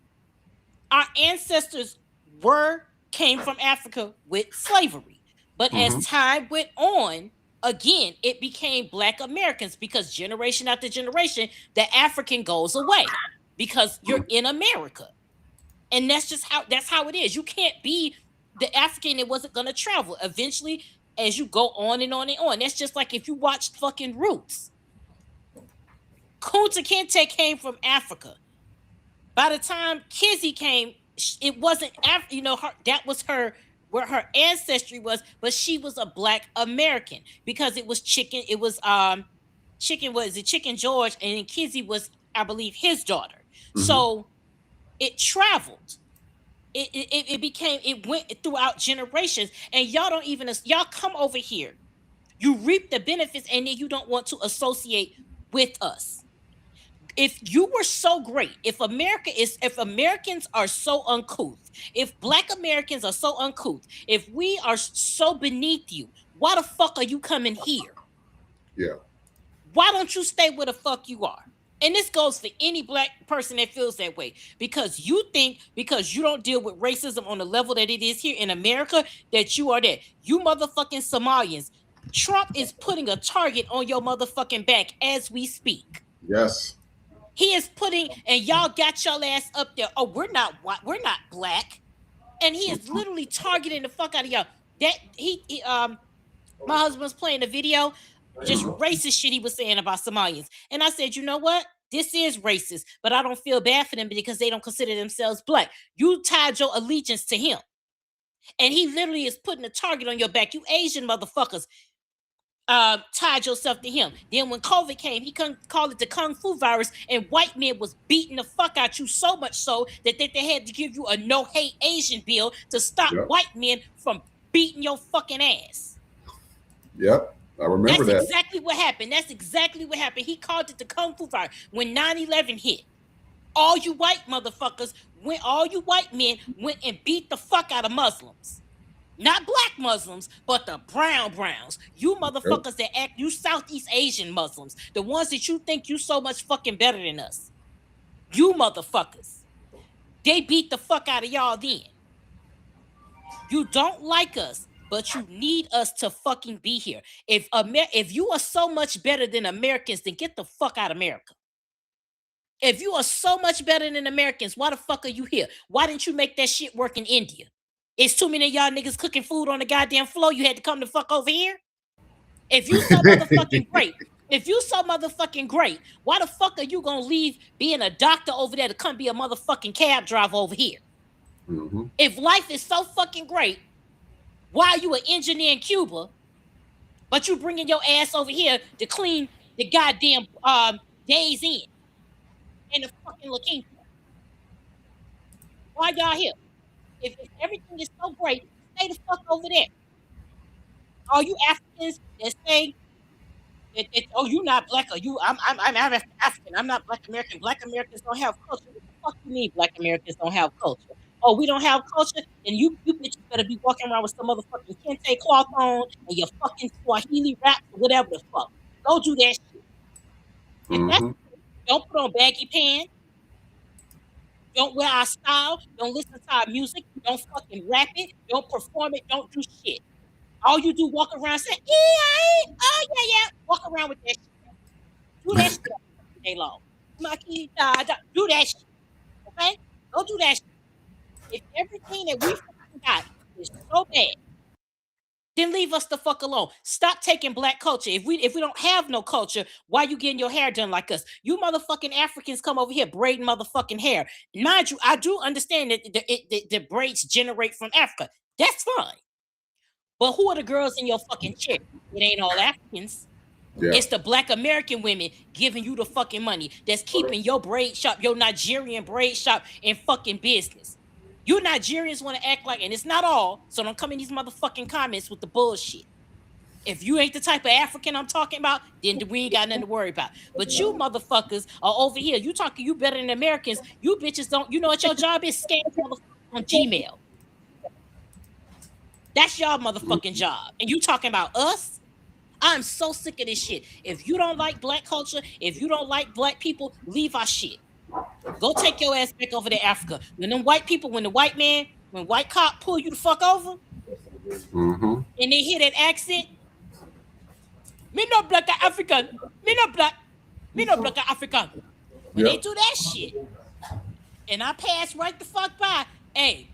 Our ancestors came from Africa with slavery. But as time went on, again, it became black Americans because generation after generation, the African goes away because you're in America. And that's how it is. You can't be the African that wasn't going to travel. Eventually, as you go on and on and on, that's just like if you watched fucking Roots. Kunta Kinte came from Africa. By the time Kizzy came, it wasn't after, her, that was her, where her ancestry was, but she was a Black American because it was Chicken. It was Chicken, was it Chicken George, and then Kizzy was, I believe, his daughter. So it traveled. It became, it went throughout generations, and y'all don't even, y'all come over here, you reap the benefits, and then you don't want to associate with us. If you were so great, if Americans are so uncouth, if Black Americans are so uncouth, if we are so beneath you, why the fuck are you coming here? Yeah. Why don't you stay where the fuck you are? And this goes for any Black person that feels that way, because you think, because you don't deal with racism on the level that it is here in America, that you are that. You motherfucking Somalians. Trump is putting a target on your motherfucking back as we speak. Yes. He is putting, and y'all got your ass up there. Oh, we're not Black, and he is literally targeting the fuck out of y'all. That my husband was playing the video, just racist shit he was saying about Somalians, and I said, you know what? This is racist, but I don't feel bad for them because they don't consider themselves Black. You tied your allegiance to him, and he literally is putting a target on your back. You Asian motherfuckers. Tied yourself to him. Then when COVID came, he called it the Kung Fu virus, and white men was beating the fuck out you so much so that they had to give you a no hate Asian bill to stop white men from beating your fucking ass. Yep, I remember that. That's exactly what happened. That's exactly what happened. He called it the Kung Fu virus. When 9/11 hit, all you white motherfuckers all you white men went and beat the fuck out of Muslims. Not Black Muslims, but the browns. You motherfuckers that act, you Southeast Asian Muslims, the ones that you think you so much fucking better than us. You motherfuckers. They beat the fuck out of y'all then. You don't like us, but you need us to fucking be here. If you are so much better than Americans, then get the fuck out of America. If you are so much better than Americans, why the fuck are you here? Why didn't you make that shit work in India? It's too many of y'all niggas cooking food on the goddamn floor. You had to come the fuck over here. If you so motherfucking great, why the fuck are you gonna leave being a doctor over there to come be a motherfucking cab driver over here? If life is so fucking great, why are you an engineer in Cuba, but you bringing your ass over here to clean the goddamn Days Inn and the fucking La Quinta? Why y'all here? If everything is so great, stay the fuck over there. All you Africans that say that oh, you not Black, or you I'm African, I'm not Black American. Black Americans don't have culture. What the fuck you mean Black Americans don't have culture? Oh, we don't have culture, and you bitches better be walking around with some motherfucking kente cloth on and your fucking Swahili rap or whatever the fuck. Go do that shit. Don't put on baggy pants. Don't wear our style. Don't listen to our music. Don't fucking rap it. Don't perform it. Don't do shit. All you do, walk around saying, oh, yeah. Walk around with that shit. Do that shit all day long. Do that shit. Okay? Don't do that shit. If everything that we fucking got is so bad, then leave us the fuck alone. Stop taking Black culture. If we don't have no culture, why you getting your hair done like us? You motherfucking Africans come over here braiding motherfucking hair. Mind you, I do understand that the braids generate from Africa. That's fine. But who are the girls in your fucking chair? It ain't all Africans. Yeah. It's the Black American women giving you the fucking money that's keeping your braid shop, your Nigerian braid shop in fucking business. You Nigerians want to act like, and it's not all, so don't come in these motherfucking comments with the bullshit. If you ain't the type of African I'm talking about, then we ain't got nothing to worry about. But you motherfuckers are over here. You talking you better than Americans. You bitches don't, you know what your job is? Scam motherfuckers on Gmail. That's y'all motherfucking job. And you talking about us? I'm so sick of this shit. If you don't like Black culture, if you don't like Black people, leave our shit. Go take your ass back over to Africa. When them white people, when white cop pull you the fuck over, and they hear that accent, me no Black African, me no Black African. When they do that shit, and I pass right the fuck by, hey,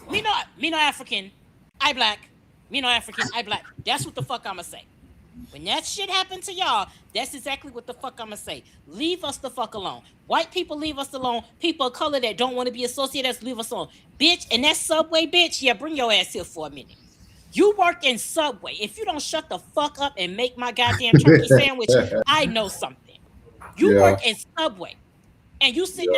me no African, I Black. Me no African, I Black. That's what the fuck I'ma say. When that shit happened to y'all, that's exactly what the fuck I'm gonna say. Leave us the fuck alone. White people, leave us alone. People of color that don't want to be associated, leave us alone. Bitch, and that Subway bitch, yeah, bring your ass here for a minute. You work in Subway. If you don't shut the fuck up and make my goddamn turkey sandwich, I know something. You Yeah. work in Subway. And you sitting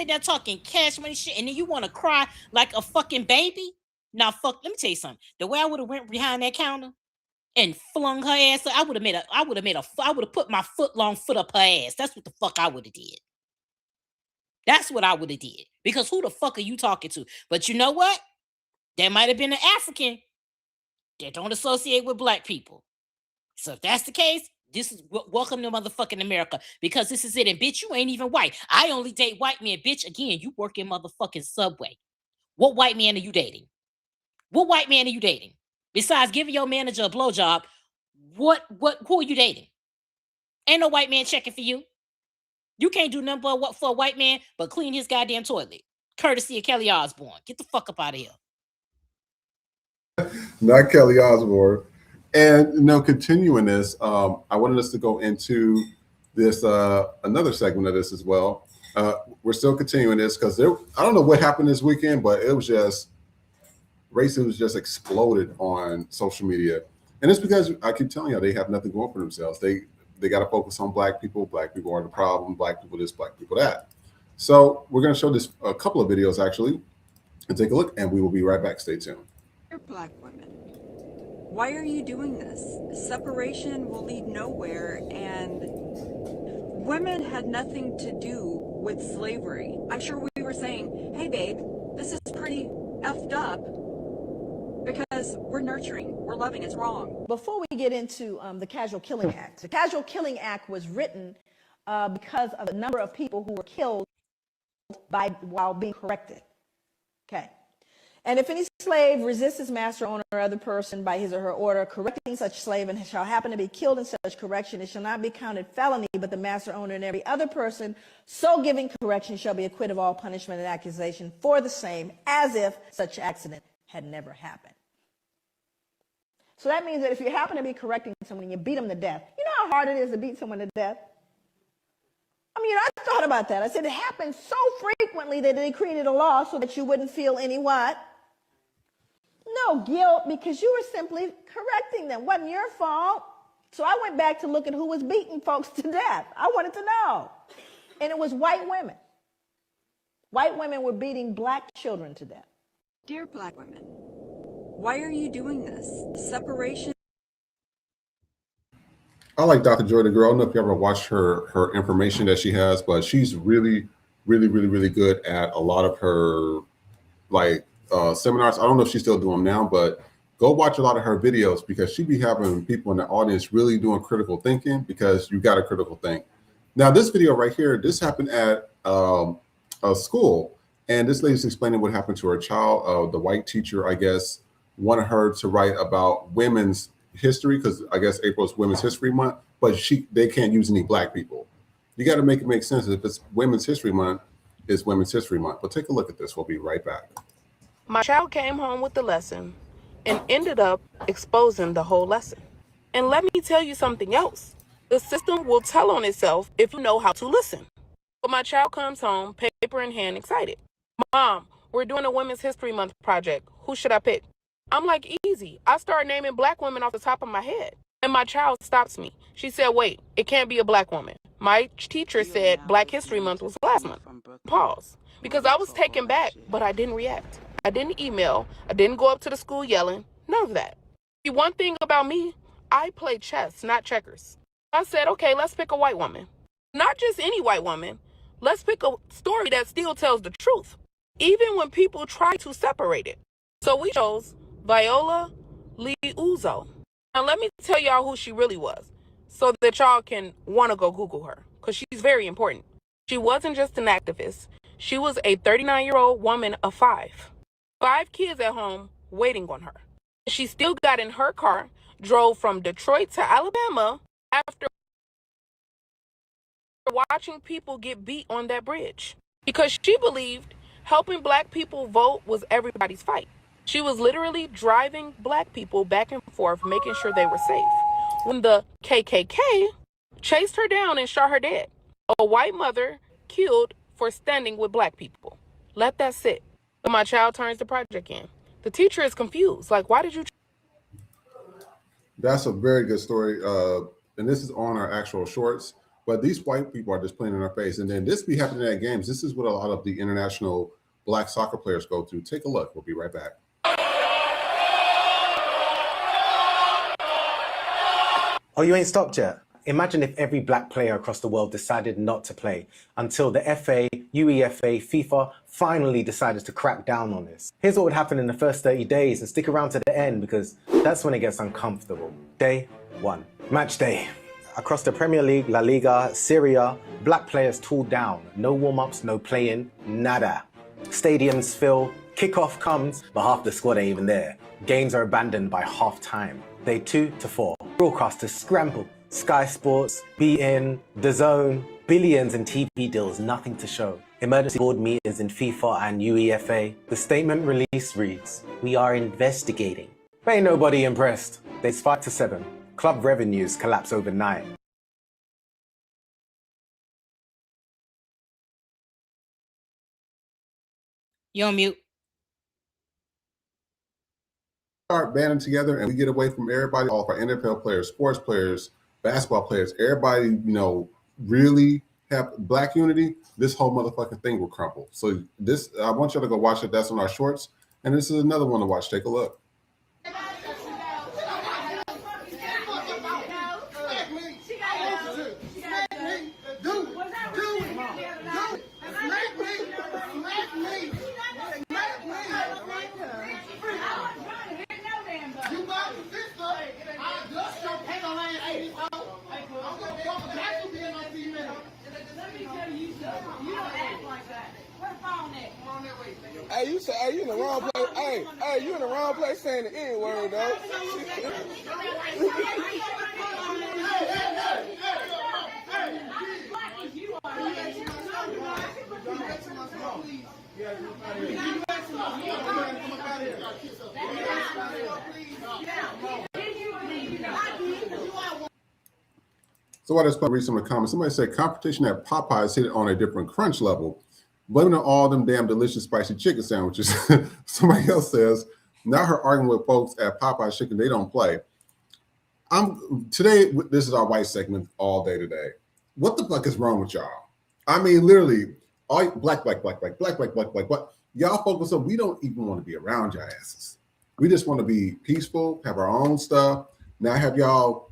there talking cash money shit, and then you want to cry like a fucking baby. Now, fuck. Let me tell you something. The way I would have went behind that counter and flung her ass, I would have put my long foot up her ass. That's what the fuck I would have did. That's what I would have did. Because who the fuck are you talking to? But you know what? There might have been an African that don't associate with black people. So if that's the case, this is welcome to motherfucking America, because this is it. And bitch, you ain't even white. I only date white men, bitch. Again, you work in motherfucking Subway. What white man are you dating? What white man are you dating? Besides giving your manager a blowjob, who are you dating? Ain't no white man checking for you. You can't do nothing but what for a white man but clean his goddamn toilet. Courtesy of Kelly Osbourne. Get the fuck up out of here. Not Kelly Osbourne. And continuing this, I wanted us to go into this another segment of this as well. We're still continuing this because I don't know what happened this weekend, but it was just racism was just exploded on social media, and it's because I keep telling you they have nothing going for themselves. They got to focus on black people. Black people are the problem. Black people this. Black people that. So we're going to show this a couple of videos actually, and take a look, and we will be right back. Stay tuned. Black women, why are you doing this? Separation will lead nowhere, and women had nothing to do with slavery. I'm sure we were saying, hey babe, this is pretty effed up because we're nurturing, we're loving, it's wrong. Before we get into the Casual Killing Act, the Casual Killing Act was written because of a number of people who were killed while being corrected. Okay. And if any slave resists his master, owner, or other person by his or her order, correcting such slave, and shall happen to be killed in such correction, it shall not be counted felony, but the master, owner, and every other person so giving correction shall be acquitted of all punishment and accusation for the same, as if such accident had never happened. So that means that if you happen to be correcting someone and you beat them to death, you know how hard it is to beat someone to death? I mean, I thought about that. I said it happens so frequently that they created a law so that you wouldn't feel any what? No guilt, because you were simply correcting them. It wasn't your fault. So I went back to look at who was beating folks to death. I wanted to know. And it was white women. White women were beating black children to death. Dear black women, why are you doing this? Separation. I like Dr. Joy the Girl. I don't know if you ever watched her information that she has, but she's really, really, really, really good at a lot of her seminars. I don't know if she's still doing them now, but go watch a lot of her videos because she be having people in the audience really doing critical thinking, because you got to critical think. Now, this video right here, this happened at a school, and this lady's explaining what happened to her child. The white teacher, I guess, wanted her to write about women's history, because I guess April is Women's History Month, but they can't use any black people. You got to make it make sense. If it's Women's History Month, it's Women's History Month. But take a look at this. We'll be right back. My child came home with the lesson and ended up exposing the whole lesson. And let me tell you something else. The system will tell on itself if you know how to listen. But my child comes home, paper in hand, excited. Mom, we're doing a Women's History Month project. Who should I pick? I'm like, easy. I start naming black women off the top of my head. And my child stops me. She said, wait, it can't be a black woman. My teacher said Black History Month was last month. Pause. Because I was taken back, but I didn't react. I didn't email. I didn't go up to the school yelling. None of that. See, one thing about me, I play chess, not checkers. I said, okay, let's pick a white woman. Not just any white woman. Let's pick a story that still tells the truth, even when people try to separate it. So we chose Viola Liuzzo. Now let me tell y'all who she really was, so that y'all can want to go Google her, because she's very important. She wasn't just an activist. She was a 39-year-old woman of 5 kids at home waiting on her. She still got in her car, drove from Detroit to Alabama after watching people get beat on that bridge, because she believed helping black people vote was everybody's fight. She was literally driving black people back and forth, making sure they were safe. when the KKK chased her down and shot her dead. A white mother killed for standing with black people. Let that sit. When my child turns the project in, the teacher is confused. Like, why did you? That's a very good story. And this is on our actual shorts. But these white people are just playing in our face. And then this be happening at games. This is what a lot of the international black soccer players go through. Take a look. We'll be right back. Oh, you ain't stopped yet? Imagine if every black player across the world decided not to play until the FA, UEFA, FIFA finally decided to crack down on this. Here's what would happen in the first 30 days, and stick around to the end because that's when it gets uncomfortable. Day 1. Match day. Across the Premier League, La Liga, Syria, black players tooled down. No warm-ups, no playing, nada. Stadiums fill, kickoff comes, but half the squad ain't even there. Games are abandoned by half-time. Day 2 to 4. Broadcasters scramble. Sky Sports, BN, DAZN, billions in TV deals, nothing to show. Emergency board meetings in FIFA and UEFA. The statement release reads, "We are investigating." But ain't nobody impressed. Days 5 to 7. Club revenues collapse overnight. You're on mute. Start banding together and we get away from everybody, all of our NFL players, sports players, basketball players, everybody, really have black unity, this whole motherfucking thing will crumble. So this, I want y'all to go watch it. That's on our shorts. And this is another one to watch. Take a look. Hey, you in the wrong place. Hey, you in the wrong place saying the N-word, though. So I just read some of the comments. Somebody said competition at Popeyes hit it on a different crunch level. Blaming on all them damn delicious spicy chicken sandwiches. Somebody else says, not her arguing with folks at Popeyes Chicken, they don't play. Today, this is our white segment all day today. What the fuck is wrong with y'all? I mean, literally, all black. Y'all focus on, we don't even want to be around your asses. We just want to be peaceful, have our own stuff. Now have y'all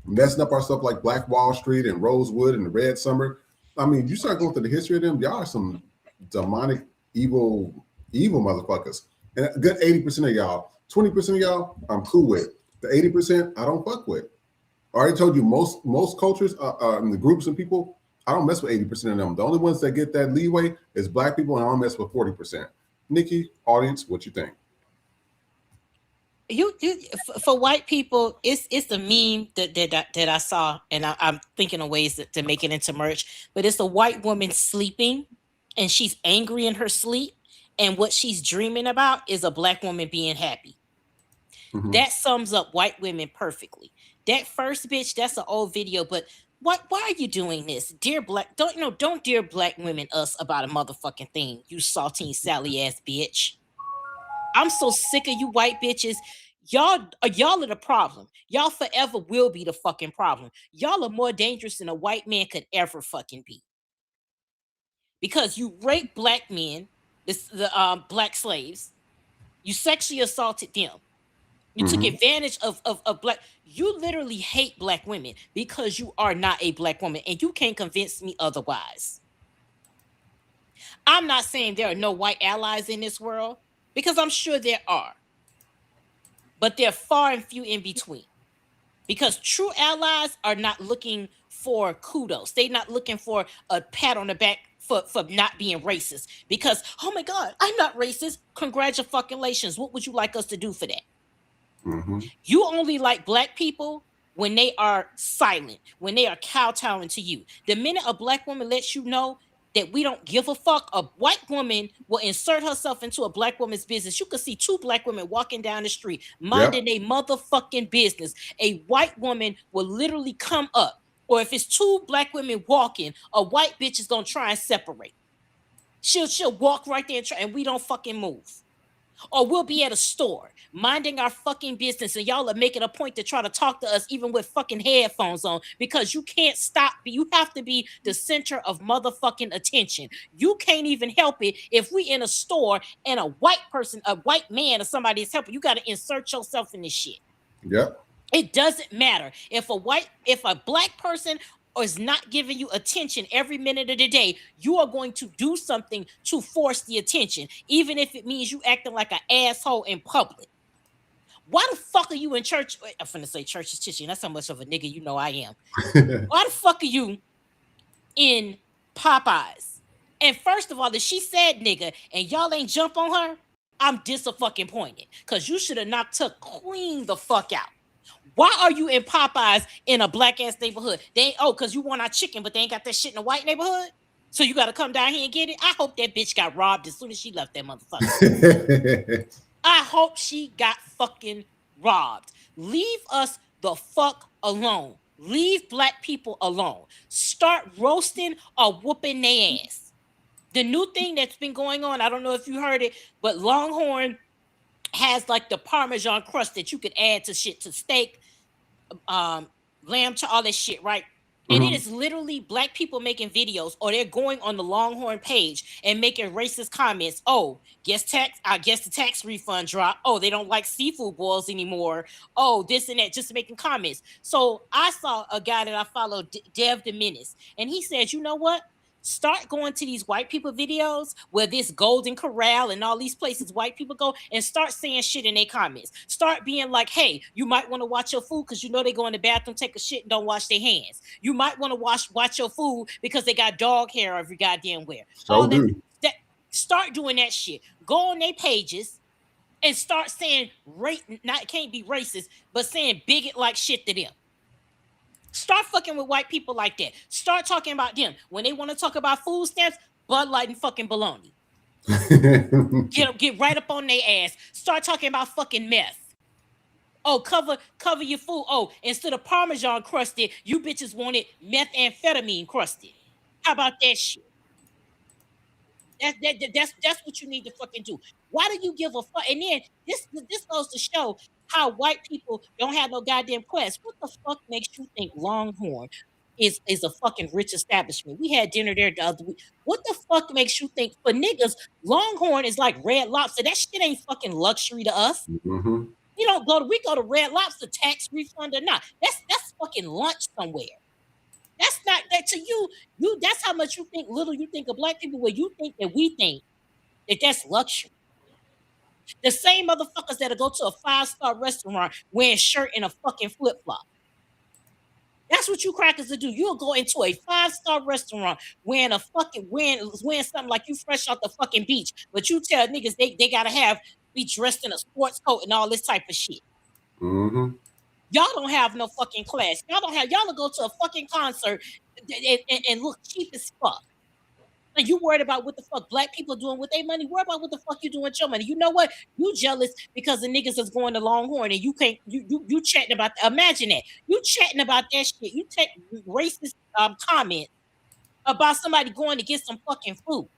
messing up our stuff like Black Wall Street and Rosewood and the Red Summer. I mean, you start going through the history of them, y'all are some demonic, evil motherfuckers. And a good 80% of y'all, 20% of y'all, I'm cool with. The 80% I don't fuck with. I already told you most cultures, in the groups and people, I don't mess with 80% of them. The only ones that get that leeway is black people, and I don't mess with 40%. Nikki, audience, what you think? You for white people, it's a meme that I saw, and I'm thinking of ways to make it into merch. But it's a white woman sleeping, and she's angry in her sleep, and what she's dreaming about is a black woman being happy. Mm-hmm. That sums up white women perfectly. That first bitch, that's an old video, but why are you doing this, dear black? Don't dear black women us about a motherfucking thing, you saltine Sally ass bitch. I'm so sick of you white bitches. Y'all are the problem. Y'all forever will be the fucking problem. Y'all are more dangerous than a white man could ever fucking be. Because you raped black men, the black slaves. You sexually assaulted them. You took advantage of black. You literally hate black women because you are not a black woman, and you can't convince me otherwise. I'm not saying there are no white allies in this world, because I'm sure there are. But they're far and few in between. Because true allies are not looking for kudos. They're not looking for a pat on the back for not being racist. Because, oh my God, I'm not racist. Congratulations. What would you like us to do for that? Mm-hmm. You only like black people when they are silent, when they are kowtowing to you. The minute a black woman lets you know that we don't give a fuck. A white woman will insert herself into a black woman's business. You could see two black women walking down the street, minding their motherfucking business. A white woman will literally come up. Or if it's two black women walking, a white bitch is gonna try and separate. She'll walk right there and we don't fucking move. Or we'll be at a store minding our fucking business and y'all are making a point to try to talk to us even with fucking headphones on because you can't stop. You have to be the center of motherfucking attention. You can't even help it if we in a store and a white person, a white man or somebody is helping. You got to insert yourself in this shit. Yep. It doesn't matter if a black person is not giving you attention every minute of the day, you are going to do something to force the attention, even if it means you acting like an asshole in public. Why the fuck are you in church? I'm finna say church is teaching. That's how much of a nigga you know I am. Why the fuck are you in Popeyes? And first of all, if she said nigga and y'all ain't jump on her, I'm disappointed because you should have knocked her clean the fuck out. Why are you in Popeyes in a black ass neighborhood? They because you want our chicken, but they ain't got that shit in a white neighborhood. So you got to come down here and get it. I hope that bitch got robbed as soon as she left that motherfucker. I hope she got fucking robbed. Leave us the fuck alone. Leave black people alone. Start roasting or whooping their ass. The new thing that's been going on, I don't know if you heard it, but Longhorn has like the Parmesan crust that you could add to shit, to steak, lamb, to all this shit, right? And it is literally black people making videos, or they're going on the Longhorn page and making racist comments. Oh, I guess the tax refund dropped. Oh, they don't like seafood boils anymore. Oh, this and that, just making comments. So I saw a guy that I follow, Dev the Menace, and he said, you know what? Start going to these white people videos where this Golden Corral and all these places white people go, and start saying shit in their comments. Start being like, hey, you might want to watch your food because you know they go in the bathroom, take a shit, and don't wash their hands. You might want to watch your food because they got dog hair every goddamn where. Start doing that shit. Go on their pages and start saying can't be racist, but saying bigot like shit to them. Start fucking with white people like that. Start talking about them. When they want to talk about food stamps, Bud Light and fucking baloney. Get right up on their ass. Start talking about fucking meth. Oh, cover your food. Oh, instead of Parmesan crusted, you bitches wanted methamphetamine crusted. How about that shit? That's what you need to fucking do. Why do you give a fuck? And then this goes to show how white people don't have no goddamn quest. What the fuck makes you think Longhorn is a fucking rich establishment? We had dinner there the other week. What the fuck makes you think for niggas Longhorn is like Red Lobster? That shit ain't fucking luxury to us. We go to Red Lobster, tax refund or not. That's fucking lunch somewhere. That's not that to you. That's how much you think little you think of black people, where you think that we think that that's luxury. The same motherfuckers that'll go to a 5-star restaurant wearing a shirt and a fucking flip-flop. That's what you crackers will do. You'll go into a 5-star restaurant wearing something like you fresh off the fucking beach, but you tell niggas they gotta be dressed in a sports coat and all this type of shit. Y'all don't have no fucking class. Y'all will go to a fucking concert and look cheap as fuck. And you worried about what the fuck black people doing with their money? Worry about what the fuck you doing with your money. You know what? You jealous because the niggas is going to Longhorn and you can't. You chatting about. Imagine that. You chatting about that shit. You take racist comment about somebody going to get some fucking food.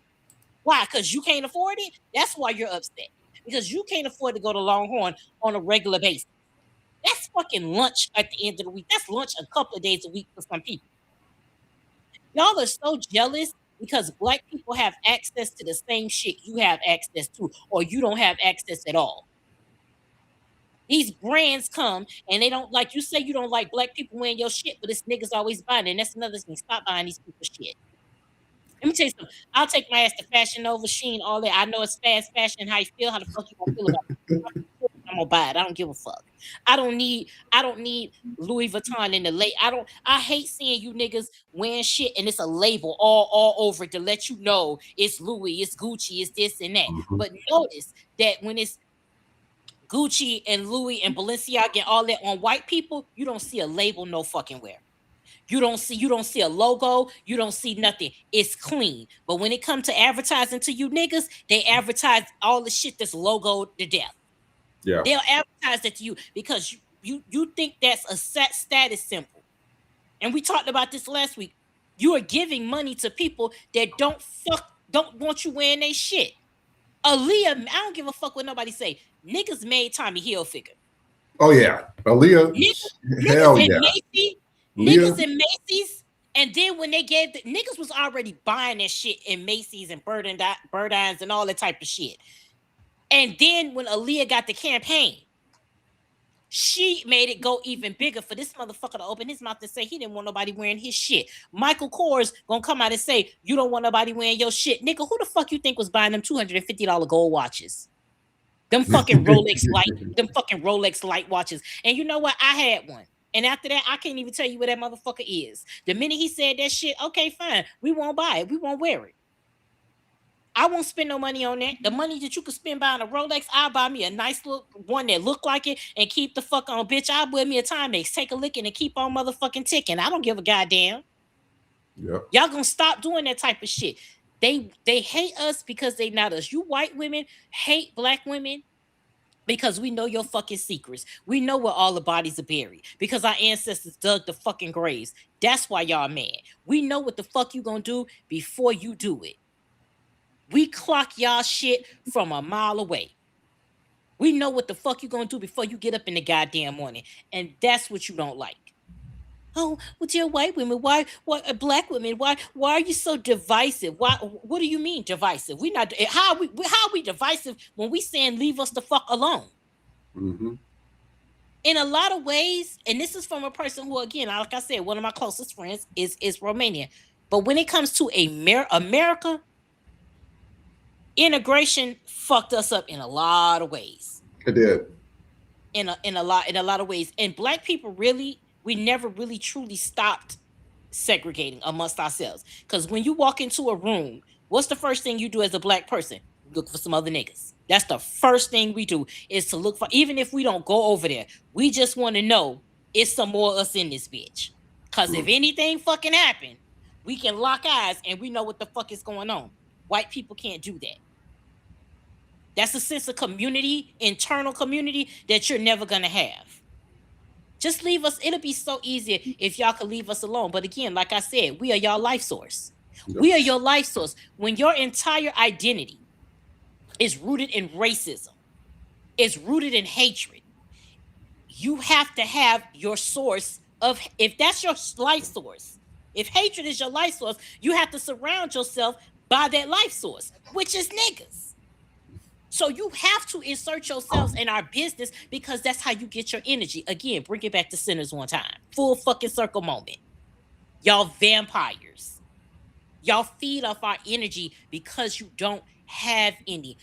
Why? Because you can't afford it. That's why you're upset. Because you can't afford to go to Longhorn on a regular basis. That's fucking lunch at the end of the week. That's lunch a couple of days a week for some people. Y'all are so jealous because black people have access to the same shit you have access to, or you don't have access at all. These brands come and they don't like, you say you don't like black people wearing your shit, but this niggas always buying it. And that's another thing. Stop buying these people's shit. Let me tell you something. I'll take my ass to Fashion Nova, Shein, all that. I know it's fast fashion. How you feel? How the fuck you gonna feel about it? I'm gonna buy it. I don't give a fuck. I don't need Louis Vuitton in the late. I hate seeing you niggas wearing shit and it's a label all over it to let you know it's Louis, it's Gucci, it's this and that. But notice that when it's Gucci and Louis and Balenciaga and all that on white people, you don't see a label no fucking where. You don't see a logo, you don't see nothing. It's clean. But when it comes to advertising to you niggas, they advertise all the shit that's logoed to death. Yeah. They'll advertise that to you because you think that's a status symbol. And we talked about this last week. You are giving money to people that don't want you wearing their shit. Aaliyah, I don't give a fuck what nobody say. Niggas made Tommy Hilfiger. Oh yeah, Aaliyah. Hell Niggas in yeah. Macy's, Leah. niggas in Macy's, and then when they gave the niggas was already buying that shit in Macy's and Burdines and all that type of shit. And then when Aaliyah got the campaign, she made it go even bigger for this motherfucker to open his mouth and say he didn't want nobody wearing his shit. Michael Kors gonna come out and say you don't want nobody wearing your shit. Nigga, who the fuck you think was buying them $250 gold watches? Them fucking Rolex light watches. And you know what? I had one. And after that, I can't even tell you where that motherfucker is. The minute he said that shit, okay, fine. We won't buy it. We won't wear it. I won't spend no money on that. The money that you could spend buying a Rolex, I'll buy me a nice little one that look like it and keep the fuck on, bitch. I'll wear me a Timex, take a licking and keep on motherfucking ticking. I don't give a goddamn. Yep. Y'all gonna stop doing that type of shit. They hate us because they not us. You white women hate black women because we know your fucking secrets. We know where all the bodies are buried because our ancestors dug the fucking graves. That's why y'all mad. We know what the fuck you gonna do before you do it. We clock y'all shit from a mile away. We know what the fuck you gonna do before you get up in the goddamn morning. And that's what you don't like. Oh, well, dear white women, why black women, why are you so divisive? What do you mean divisive? We not how are we divisive when we saying leave us the fuck alone? Mm-hmm. In a lot of ways, and this is from a person who, again, like I said, one of my closest friends is Romanian. But when it comes to America, integration fucked us up in a lot of ways. It did. In a lot of ways. And black people we never really truly stopped segregating amongst ourselves. Because when you walk into a room, what's the first thing you do as a black person? Look for some other niggas. That's the first thing we do, is to look for, even if we don't go over there, we just want to know it's some more of us in this bitch. Because if anything fucking happen, we can lock eyes and we know what the fuck is going on. White people can't do that. That's a sense of community, internal community, that you're never going to have. Just leave us. It'll be so easy if y'all could leave us alone. But again, like I said, we are y'all life source. Yep. We are your life source. When your entire identity is rooted in racism, is rooted in hatred, you have to have your source of, if that's your life source, if hatred is your life source, you have to surround yourself by that life source, which is niggas. So you have to insert yourselves in our business because that's how you get your energy. Again, bring it back to sinners one time. Full fucking circle moment. Y'all vampires. Y'all feed off our energy because you don't have any.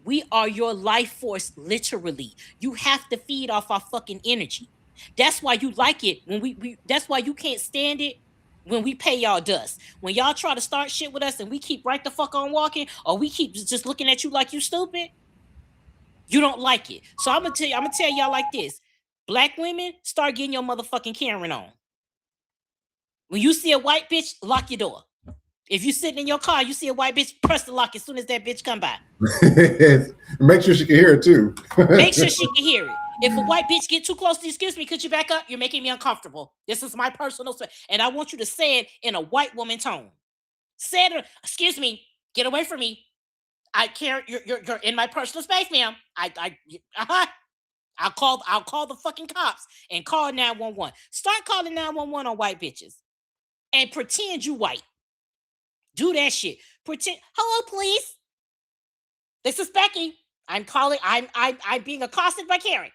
We are your life force, literally. You have to feed off our fucking energy. That's why you like it when that's why you can't stand it when we pay y'all dust. When y'all try to start shit with us and we keep right the fuck on walking, or we keep just looking at you like you stupid, you don't like it. So I'm gonna tell y'all like this. Black women, start getting your motherfucking Karen on. When you see a white bitch, lock your door. If you sitting in your car, you see a white bitch, press the lock as soon as that bitch come by. Make sure she can hear it too. Make sure she can hear it. If a white bitch get too close to you, excuse me, could you back up? You're making me uncomfortable. This is my personal space. And I want you to say it in a white woman tone. Say it, excuse me, get away from me. I care, you're in my personal space, ma'am. I'll call the fucking cops and call 911. Start calling 911 on white bitches. And pretend you white. Do that shit. Pretend, hello, police. This is Becky. I'm being accosted by Karen.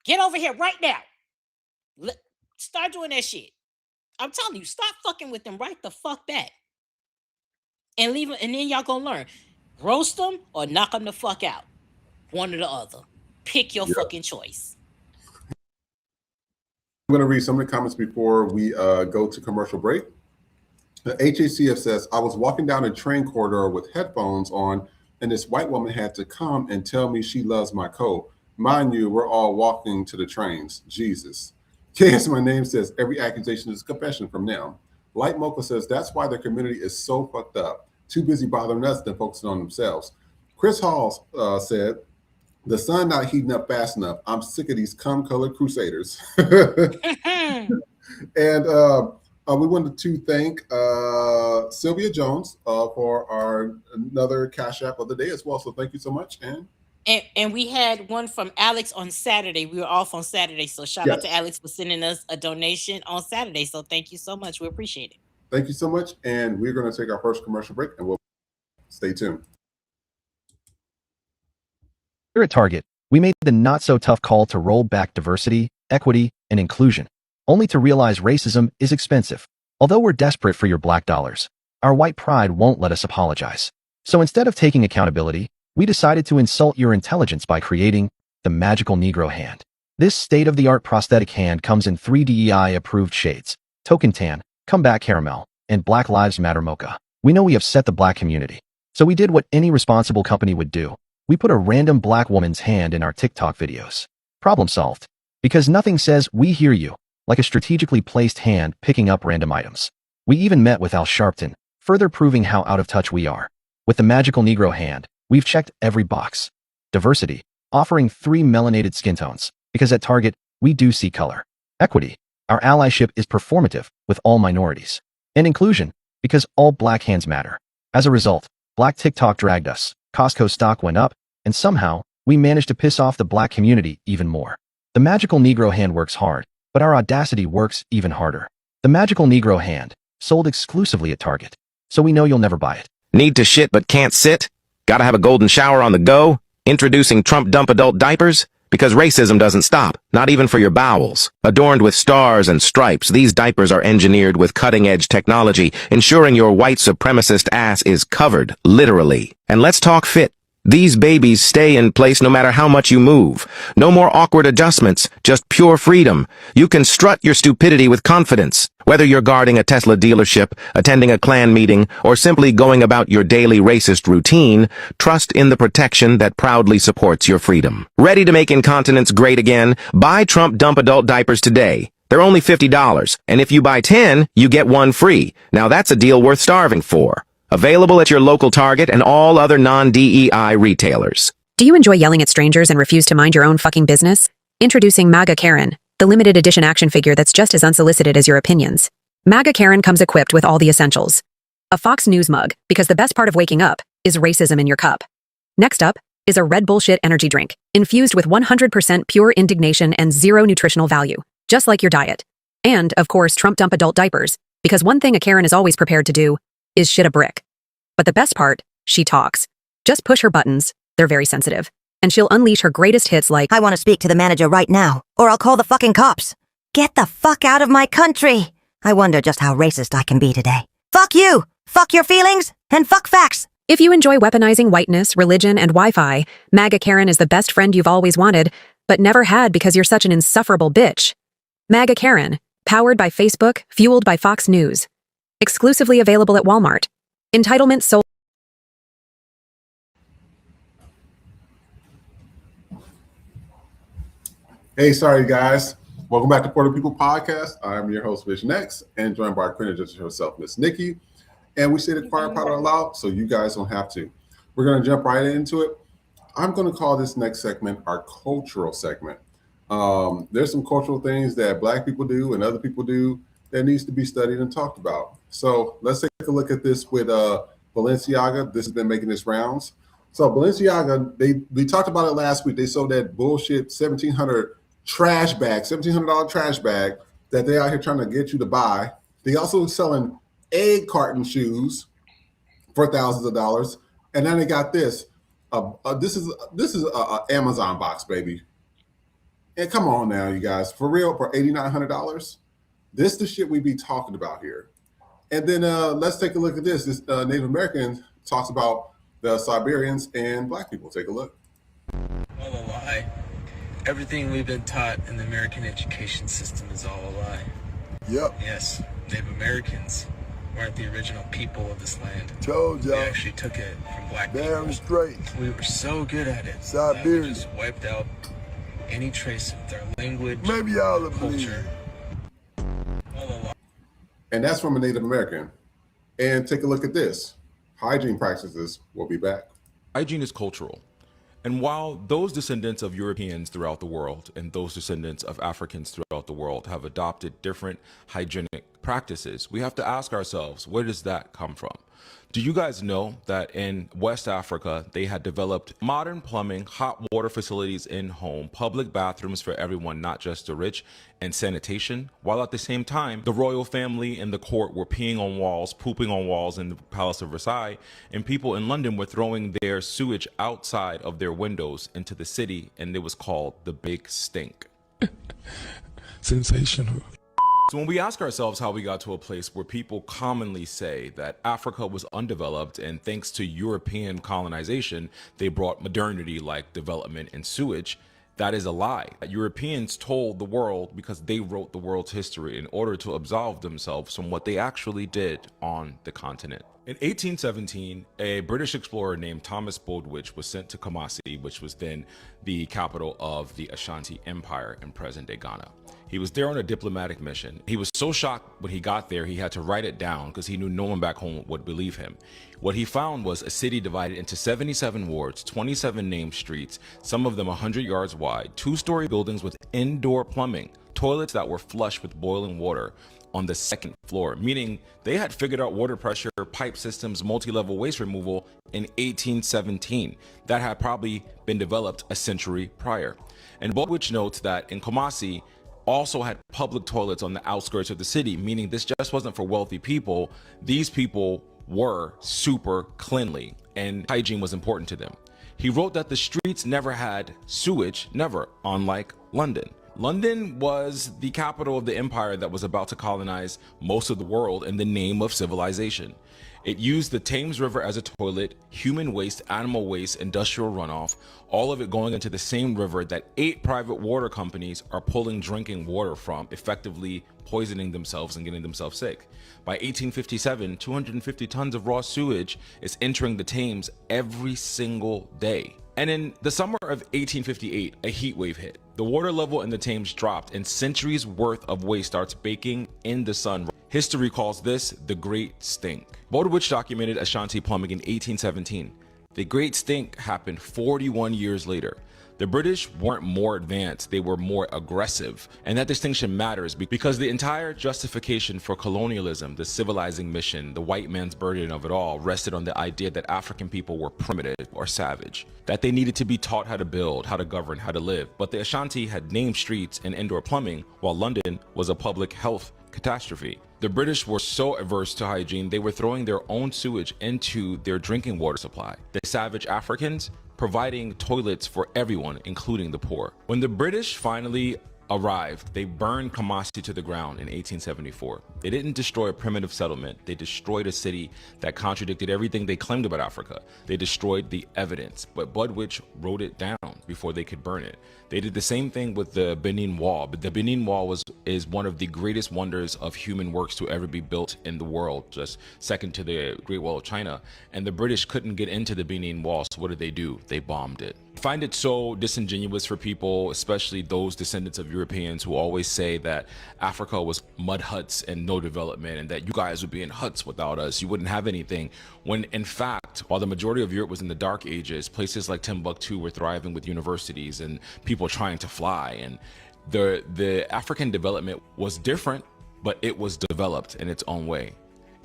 Get over here right now. Start doing that shit. I'm telling you, start fucking with them right the fuck back. And leave them, and then y'all gonna learn. Roast them or knock them the fuck out. One or the other. Pick your fucking choice. I'm gonna read some of the comments before we go to commercial break. The HACF says, I was walking down a train corridor with headphones on, and this white woman had to come and tell me she loves my coat. Mind you, we're all walking to the trains. Jesus. K.S. My name says every accusation is a confession from now. Light Mocha says that's why their community is so fucked up. Too busy bothering us than focusing on themselves. Chris Hall said, the sun not heating up fast enough. I'm sick of these cum-colored crusaders. And we wanted to thank Sylvia Jones for another Cash App of the day as well. So thank you so much. And we had one from Alex on Saturday. We were off on Saturday. So shout out to Alex for sending us a donation on Saturday. So thank you so much. We appreciate it. Thank you so much. And we're going to take our first commercial break and we'll stay tuned. Here at Target, we made the not-so-tough call to roll back diversity, equity, and inclusion, only to realize racism is expensive. Although we're desperate for your black dollars, our white pride won't let us apologize. So instead of taking accountability, we decided to insult your intelligence by creating the Magical Negro Hand. This state-of-the-art prosthetic hand comes in 3 DEI-approved shades: Token Tan, Comeback Caramel, and Black Lives Matter Mocha. We know we upset the black community, so we did what any responsible company would do. We put a random black woman's hand in our TikTok videos. Problem solved. Because nothing says "we hear you" like a strategically placed hand picking up random items. We even met with Al Sharpton, further proving how out of touch we are. With the Magical Negro Hand, we've checked every box. Diversity, offering 3 melanated skin tones, because at Target, we do see color. Equity, our allyship is performative with all minorities. And inclusion, because all black hands matter. As a result, Black TikTok dragged us, Costco stock went up, and somehow, we managed to piss off the black community even more. The Magical Negro Hand works hard, but our audacity works even harder. The Magical Negro Hand, sold exclusively at Target, so we know you'll never buy it. Need to shit but can't sit? Gotta have a golden shower on the go? Introducing Trump Dump Adult Diapers? Because racism doesn't stop, not even for your bowels. Adorned with stars and stripes, these diapers are engineered with cutting-edge technology, ensuring your white supremacist ass is covered, literally. And let's talk fit. These babies stay in place no matter how much you move. No more awkward adjustments, just pure freedom. You can strut your stupidity with confidence. Whether you're guarding a Tesla dealership, attending a Klan meeting, or simply going about your daily racist routine, trust in the protection that proudly supports your freedom. Ready to make incontinence great again? Buy Trump Dump Adult Diapers today. They're only $50, and if you buy 10, you get 1 free. Now that's a deal worth starving for. Available at your local Target and all other non-DEI retailers. Do you enjoy yelling at strangers and refuse to mind your own fucking business? Introducing MAGA Karen, the limited edition action figure that's just as unsolicited as your opinions. MAGA Karen comes equipped with all the essentials. A Fox News mug, because the best part of waking up is racism in your cup. Next up is a Red Bullshit energy drink, infused with 100% pure indignation and 0 nutritional value, just like your diet. And, of course, Trump Dump Adult Diapers, because one thing a Karen is always prepared to do is shit a brick. But the best part, she talks. Just push her buttons, they're very sensitive, and she'll unleash her greatest hits like, I want to speak to the manager right now, or I'll call the fucking cops. Get the fuck out of my country. I wonder just how racist I can be today. Fuck you, fuck your feelings, and fuck facts. If you enjoy weaponizing whiteness, religion, and Wi-Fi, MAGA Karen is the best friend you've always wanted, but never had because you're such an insufferable bitch. MAGA Karen, powered by Facebook, fueled by Fox News. Exclusively available at Walmart. Entitlement sold. Hey, sorry guys. Welcome back to Puerto People Podcast. I'm your host, Vision X, and joined by our queen of justice herself, Miss Nikki. And we say the quiet part out loud, so you guys don't have to. We're going to jump right into it. I'm going to call this next segment our cultural segment. There's some cultural things that Black people do and other people do that needs to be studied and talked about. So let's take a look at this with Balenciaga. This has been making its rounds. So Balenciaga, we talked about it last week. They sold that bullshit $1,700 trash bag, $1,700 trash bag that they out here trying to get you to buy. They also selling egg carton shoes for thousands of dollars. And then they got this. This is a Amazon box, baby. And come on now, you guys, for real, for $8,900. This is the shit we be talking about here. And then let's take a look at this. This Native American talks about the Siberians and Black people. Take a look. All a lie. Everything we've been taught in the American education system is all a lie. Yep. Yes, Native Americans weren't the original people of this land. Told y'all. They actually took it from Black Damn people. straight. We were so good at it. Siberia. That we just wiped out any trace of their language, Maybe y'all will culture, And that's from a Native American. And take a look at this. Hygiene practices. We'll be back. Hygiene is cultural. And while those descendants of Europeans throughout the world and those descendants of Africans throughout the world have adopted different hygienic practices, we have to ask ourselves, where does that come from? Do you guys know that in West Africa, they had developed modern plumbing, hot water facilities in home, public bathrooms for everyone, not just the rich, and sanitation, while at the same time, the royal family and the court were peeing on walls, pooping on walls in the Palace of Versailles, and people in London were throwing their sewage outside of their windows into the city, and it was called the Big Stink. Sensational. So when we ask ourselves how we got to a place where people commonly say that Africa was undeveloped and thanks to European colonization, they brought modernity like development and sewage, that is a lie. Europeans told the world because they wrote the world's history in order to absolve themselves from what they actually did on the continent. In 1817, a British explorer named Thomas Bowditch was sent to Kumasi, which was then the capital of the Ashanti Empire in present-day Ghana. He was there on a diplomatic mission. He was so shocked when he got there, he had to write it down because he knew no one back home would believe him. What he found was a city divided into 77 wards, 27 named streets, some of them 100 yards wide, 2-story buildings with indoor plumbing, toilets that were flush with boiling water on the second floor, meaning they had figured out water pressure, pipe systems, multi-level waste removal in 1817. That had probably been developed a century prior. And Bowditch notes that in Kumasi, also had public toilets on the outskirts of the city, meaning this just wasn't for wealthy people. These people were super cleanly and hygiene was important to them. He wrote that the streets never had sewage, never, unlike London. London was the capital of the empire that was about to colonize most of the world in the name of civilization. It used the Thames River as a toilet, human waste, animal waste, industrial runoff, all of it going into the same river that 8 private water companies are pulling drinking water from, effectively poisoning themselves and getting themselves sick. By 1857, 250 tons of raw sewage is entering the Thames every single day. And in the summer of 1858, a heat wave hit. The water level in the Thames dropped and centuries worth of waste starts baking in the sun. History calls this the Great Stink. Bowditch documented Ashanti plumbing in 1817. The Great Stink happened 41 years later. The British weren't more advanced, they were more aggressive. And that distinction matters because the entire justification for colonialism, the civilizing mission, the white man's burden of it all, rested on the idea that African people were primitive or savage, that they needed to be taught how to build, how to govern, how to live. But the Ashanti had named streets and indoor plumbing, while London was a public health catastrophe. The British were so averse to hygiene, they were throwing their own sewage into their drinking water supply. The savage Africans providing toilets for everyone, including the poor. When the British finally arrived, they burned Kumasi to the ground in 1874. They didn't destroy a primitive settlement. They destroyed a city that contradicted everything they claimed about Africa. They destroyed the evidence, but Bowditch wrote it down before they could burn it. They did the same thing with the Benin Wall, but the Benin Wall is one of the greatest wonders of human works to ever be built in the world, just second to the Great Wall of China. And the British couldn't get into the Benin Wall, so what did they do? They bombed it. I find it so disingenuous for people, especially those descendants of Europeans who always say that Africa was mud huts and no development, and that you guys would be in huts without us, you wouldn't have anything. When in fact, while the majority of Europe was in the dark ages, places like Timbuktu were thriving with universities and people trying to fly. And the African development was different, but it was developed in its own way.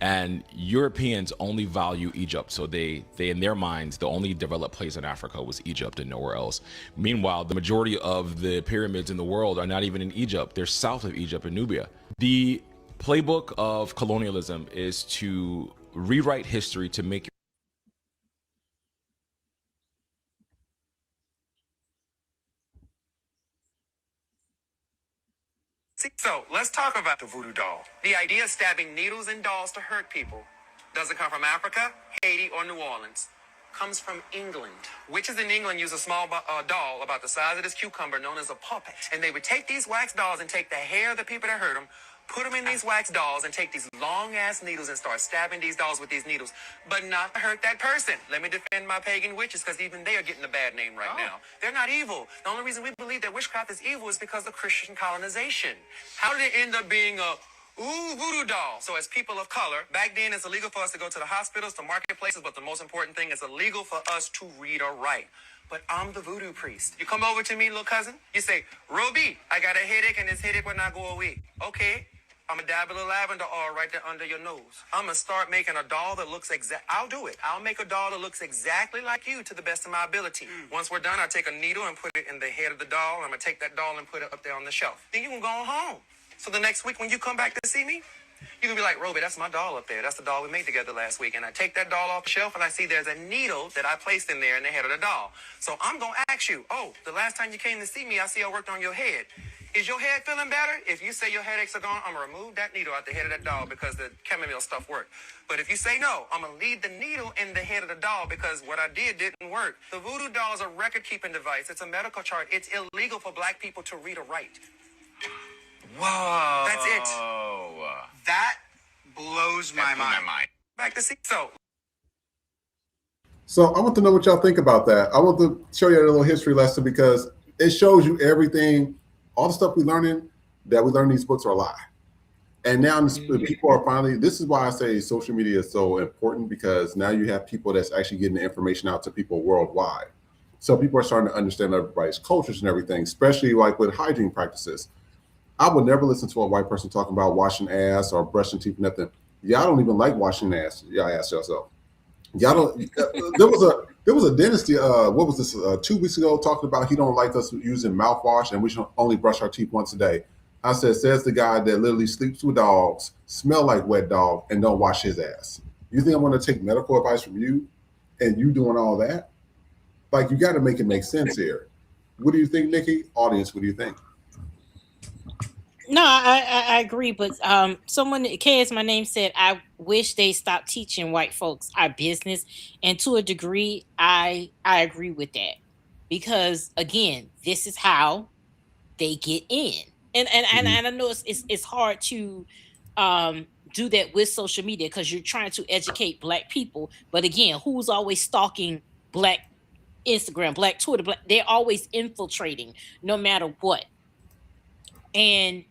And Europeans only value Egypt. So they in their minds, the only developed place in Africa was Egypt and nowhere else. Meanwhile, the majority of the pyramids in the world are not even in Egypt. They're south of Egypt in Nubia. The playbook of colonialism is to rewrite history to make So let's talk about the voodoo doll. The idea of stabbing needles and dolls to hurt people doesn't come from Africa, Haiti, or New Orleans. Comes from England. Witches in England use a small doll about the size of this cucumber known as a puppet. And they would take these wax dolls and take the hair of the people that hurt them, put them in these wax dolls, and take these long-ass needles and start stabbing these dolls with these needles, but not hurt that person. Let me defend my pagan witches, because even they are getting a bad name right now. They're not evil. The only reason we believe that witchcraft is evil is because of Christian colonization. How did it end up being a Ooh, voodoo doll. So as people of color, back then it's illegal for us to go to the hospitals, to marketplaces, but the most important thing is illegal for us to read or write. But I'm the voodoo priest. You come over to me, little cousin. You say, Roby, I got a headache and this headache will not go away. Okay. I'm going to dab a little lavender oil right there under your nose. I'm going to start making a doll that looks I'll do it. I'll make a doll that looks exactly like you to the best of my ability. Once we're done, I'll take a needle and put it in the head of the doll. I'm going to take that doll and put it up there on the shelf. Then you can go home. So the next week when you come back to see me, you can be like, Roby, that's my doll up there. That's the doll we made together last week. And I take that doll off the shelf and I see there's a needle that I placed in there in the head of the doll. So I'm going to ask you, oh, the last time you came to see me, I see I worked on your head. Is your head feeling better? If you say your headaches are gone, I'm going to remove that needle out the head of that doll because the chamomile stuff worked. But if you say no, I'm going to leave the needle in the head of the doll because what I didn't work. The voodoo doll is a record-keeping device. It's a medical chart. It's illegal for black people to read or write. Whoa. That's it. That blows my mind. Back to see. So I want to know what y'all think about that. I want to show you a little history lesson because it shows you everything, all the stuff we learned in these books are a lie. And now people are finally, this is why I say social media is so important because now you have people that's actually getting the information out to people worldwide. So people are starting to understand everybody's cultures and everything, especially like with hygiene practices. I would never listen to a white person talking about washing ass or brushing teeth, nothing. Y'all don't even like washing ass. Y'all ask yourself. Y'all don't. There was a dentist. What was this? 2 weeks ago, talking about he don't like us using mouthwash and we should only brush our teeth once a day. I said, says the guy that literally sleeps with dogs, smell like wet dog, and don't wash his ass. You think I'm going to take medical advice from you, and you doing all that? Like, you got to make it make sense here. What do you think, Nikki? Audience, what do you think? No, I agree, but someone, K as my name, said, I wish they stopped teaching white folks our business. And to a degree, I agree with that. Because again, this is how they get in. And I know it's hard to do that with social media because you're trying to educate black people. But again, who's always stalking black Instagram, black Twitter? They're always infiltrating no matter what. And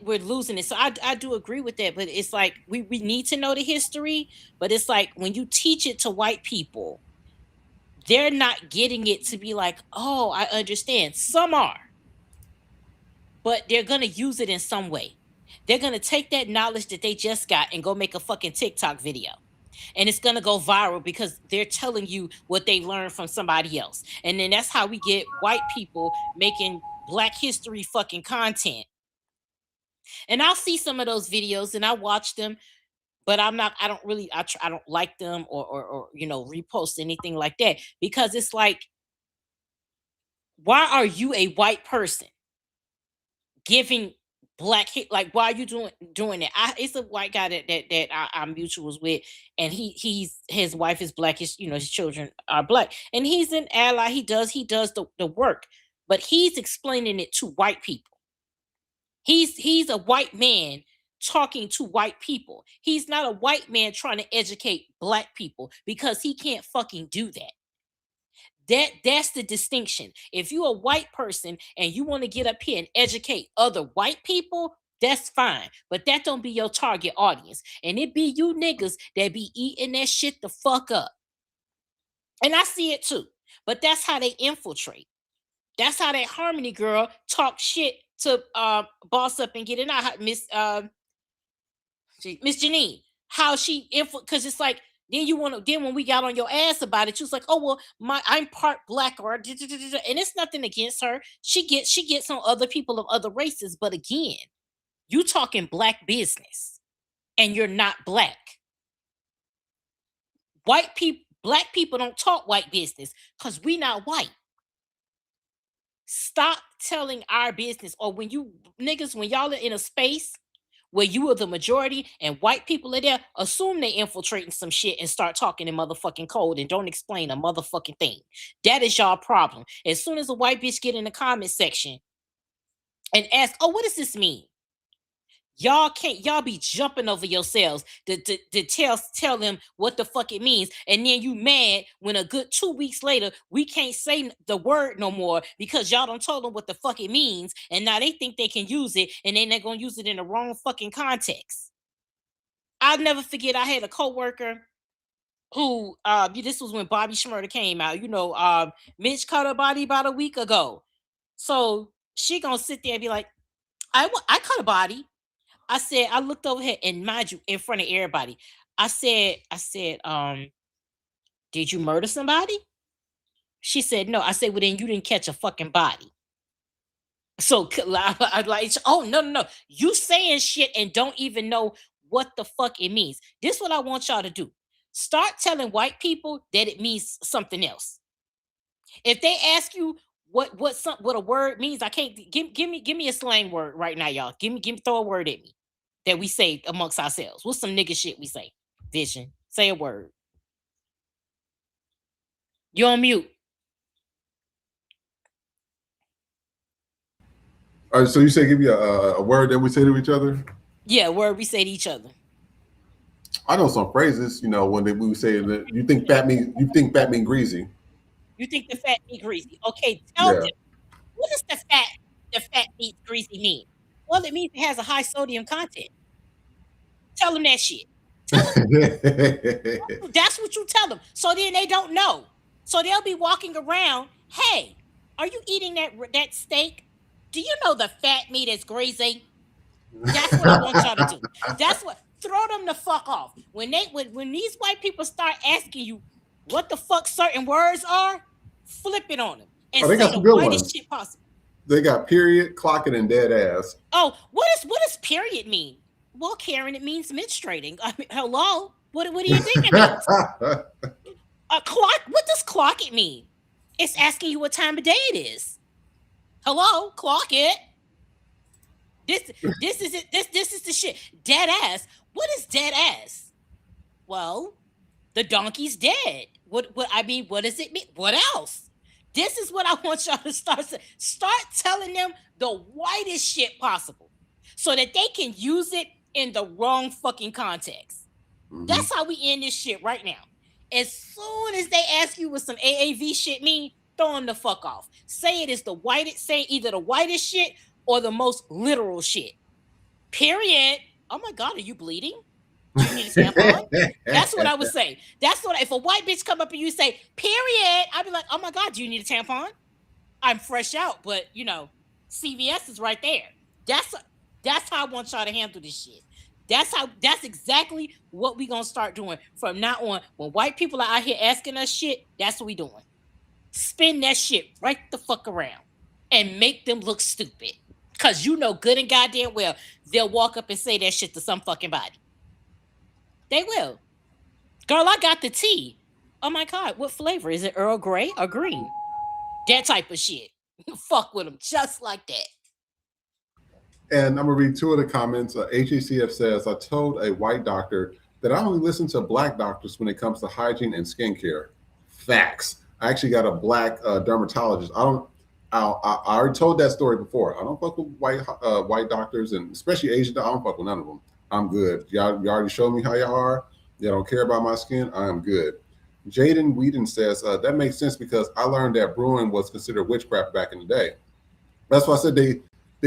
we're losing it. So I do agree with that, but it's like we need to know the history, but it's like when you teach it to white people, they're not getting it to be like, oh, I understand. Some are, but they're gonna use it in some way. They're gonna take that knowledge that they just got and go make a fucking TikTok video. And it's gonna go viral because they're telling you what they learned from somebody else. And then that's how we get white people making Black history fucking content. And I'll see some of those videos and I watch them, but I don't like them or repost anything like that because it's like, why are you a white person giving black hit? Like, why are you doing that? It's a white guy that I'm mutuals with, and his wife is black. His children are black, and he's an ally. He does the work, but he's explaining it to white people. He's a white man talking to white people. He's not a white man trying to educate black people because he can't fucking do that. That's the distinction. If you're a white person and you want to get up here and educate other white people, that's fine. But that don't be your target audience. And it be you niggas that be eating that shit the fuck up. And I see it too. But that's how they infiltrate. That's how that Harmony girl talk shit to boss up and get it out. Miss Janine, how she because it's like then when we got on your ass about it, she was like, oh well, I'm part black or and it's nothing against her. She gets on other people of other races, but again, you talking black business and you're not black. Black people don't talk white business because we not white. Stop telling our business, or when y'all are in a space where you are the majority and white people are there, assume they infiltrating some shit and start talking in motherfucking code and don't explain a motherfucking thing. That is y'all problem. As soon as a white bitch get in the comment section and ask, oh, what does this mean? Y'all can't, y'all be jumping over yourselves to tell them what the fuck it means. And then you mad when a good 2 weeks later, we can't say the word no more because y'all don't told them what the fuck it means. And now they think they can use it and then they're going to use it in the wrong fucking context. I'll never forget, I had a coworker who, this was when Bobby Shmurda came out. You know, Mitch cut her body about a week ago. So she gonna sit there and be like, I cut a body. I said, I looked over here and mind you, in front of everybody, I said, did you murder somebody? She said, no. I said, well, then you didn't catch a fucking body. So I like, oh no. You saying shit and don't even know what the fuck it means. This is what I want y'all to do. Start telling white people that it means something else. If they ask you what a word means, I can't give me a slang word right now, y'all. Give me throw a word at me that we say amongst ourselves. What's some nigga shit we say? Vision. Say a word. You on mute. All right, so you say give me a word that we say to each other? Yeah, word we say to each other. I know some phrases, you know, when we would say that you think fat mean greasy. You think the fat meat greasy. Okay, tell them, what does the fat meat greasy mean? Well, it means it has a high sodium content. Tell them that shit. Tell them. That's what you tell them. So then they don't know. So they'll be walking around. Hey, are you eating that steak? Do you know the fat meat is greasy? That's what I want y'all to do. That's what, throw them the fuck off. When these white people start asking you what the fuck certain words are, flip it on them and they say got the some good whitest ones. shit possible. They got period, clock it, and dead ass. Oh, what does period mean? Well, Karen, it means menstruating. I mean, hello? What do you think it means? A clock? What does clock it mean? It's asking you what time of day it is. Hello? Clock it. This is it. This is the shit. Dead ass. What is dead ass? Well, the donkey's dead. What I mean, what does it mean? What else? This is what I want y'all to start telling them the whitest shit possible so that they can use it in the wrong fucking context. That's how we end this shit right now. As soon as they ask you what some AAV shit mean, throw them the fuck off. Say it is the whitest, say either the whitest shit or the most literal shit. Period. Oh my God, are you bleeding? Do you need a tampon? That's what I would say. That's what if a white bitch come up and you say, period, I'd be like, oh my God, do you need a tampon? I'm fresh out, but you know, CVS is right there. That's how I want y'all to handle this shit. That's exactly what we gonna start doing from now on. When white people are out here asking us shit, that's what we doing. Spin that shit right the fuck around and make them look stupid. Cause you know good and goddamn well they'll walk up and say that shit to some fucking body. They will. Girl, I got the tea. Oh my God, what flavor? Is it Earl Grey or green? That type of shit. Fuck with them just like that. And I'm going to read two of the comments. HACF says, I told a white doctor that I only listen to black doctors when it comes to hygiene and skincare. Facts. I actually got a black dermatologist. I already told that story before. I don't fuck with white doctors, and especially Asian. I don't fuck with none of them. I'm good. You already showed me how y'all are. You don't care about my skin. I am good. Jaden Whedon says, that makes sense because I learned that brewing was considered witchcraft back in the day. That's why I said they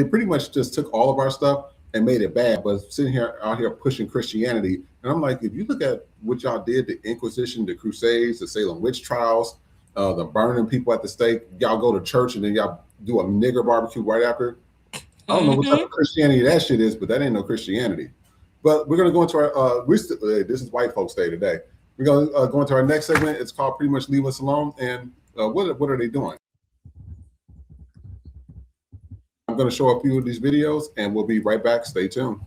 pretty much just took all of our stuff and made it bad, but sitting out here pushing Christianity. And I'm like, if you look at what y'all did, the Inquisition, the Crusades, the Salem witch trials, the burning people at the stake, y'all go to church and then y'all do a nigger barbecue right after. I don't know what type of Christianity that shit is, but that ain't no Christianity. But we're going to go into our, this is white folks day today. We're going to go into our next segment. It's called Pretty Much Leave Us Alone. And what are they doing? I'm going to show a few of these videos and we'll be right back. Stay tuned.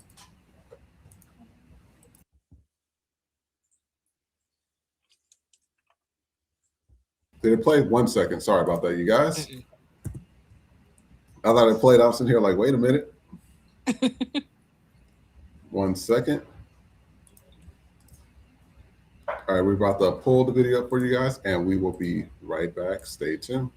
Did it play? 1 second. Sorry about that, you guys. I thought it played. I was in here like, wait a minute. 1 second. All right, we're about to pull the video up for you guys and we will be right back. Stay tuned.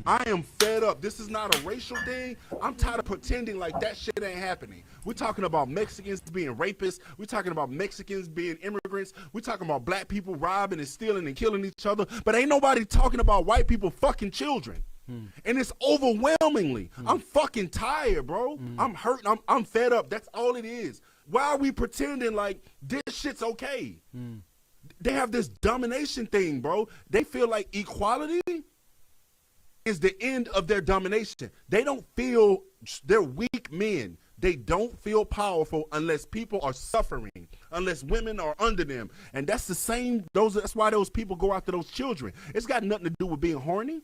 I am fed up. This is not a racial thing. I'm tired of pretending like that shit ain't happening. We're talking about Mexicans being rapists. We're talking about Mexicans being immigrants. We're talking about black people robbing and stealing and killing each other. But ain't nobody talking about white people fucking children. And it's overwhelmingly. I'm fucking tired, bro. I'm hurt. I'm fed up. That's all it is. Why are we pretending like this shit's okay? They have this domination thing, bro. They feel like equality is the end of their domination. They don't feel, they're weak men. They don't feel powerful unless people are suffering, unless women are under them. And that's the same, that's why those people go after those children. It's got nothing to do with being horny.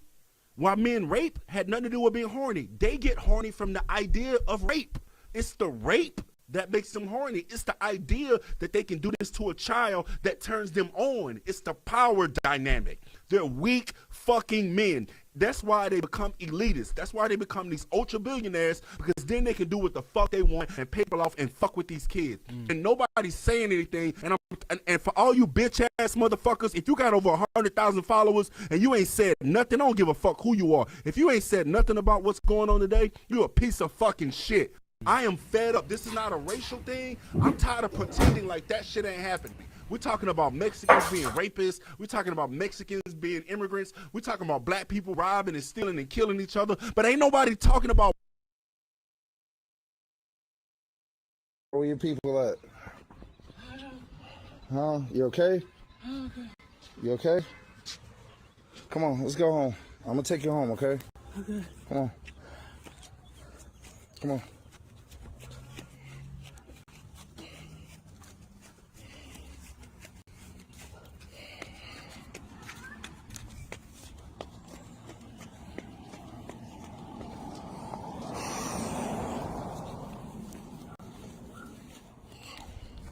Why men rape had nothing to do with being horny. They get horny from the idea of rape. It's the rape that makes them horny. It's the idea that they can do this to a child that turns them on. It's the power dynamic. They're weak fucking men. That's why they become elitists. That's why they become these ultra billionaires, because then they can do what the fuck they want and pay people off and fuck with these kids. And nobody's saying anything. And for all you bitch ass motherfuckers, if you got over 100,000 followers and you ain't said nothing, I don't give a fuck who you are. If you ain't said nothing about what's going on today, you a piece of fucking shit. I am fed up. This is not a racial thing. I'm tired of pretending like that shit ain't happening. We're talking about Mexicans being rapists. We're talking about Mexicans being immigrants. We're talking about black people robbing and stealing and killing each other. But ain't nobody talking about. Where your people at? Huh? You okay? You okay? Come on, let's go home. I'm gonna take you home, okay? Okay. Come on. Come on.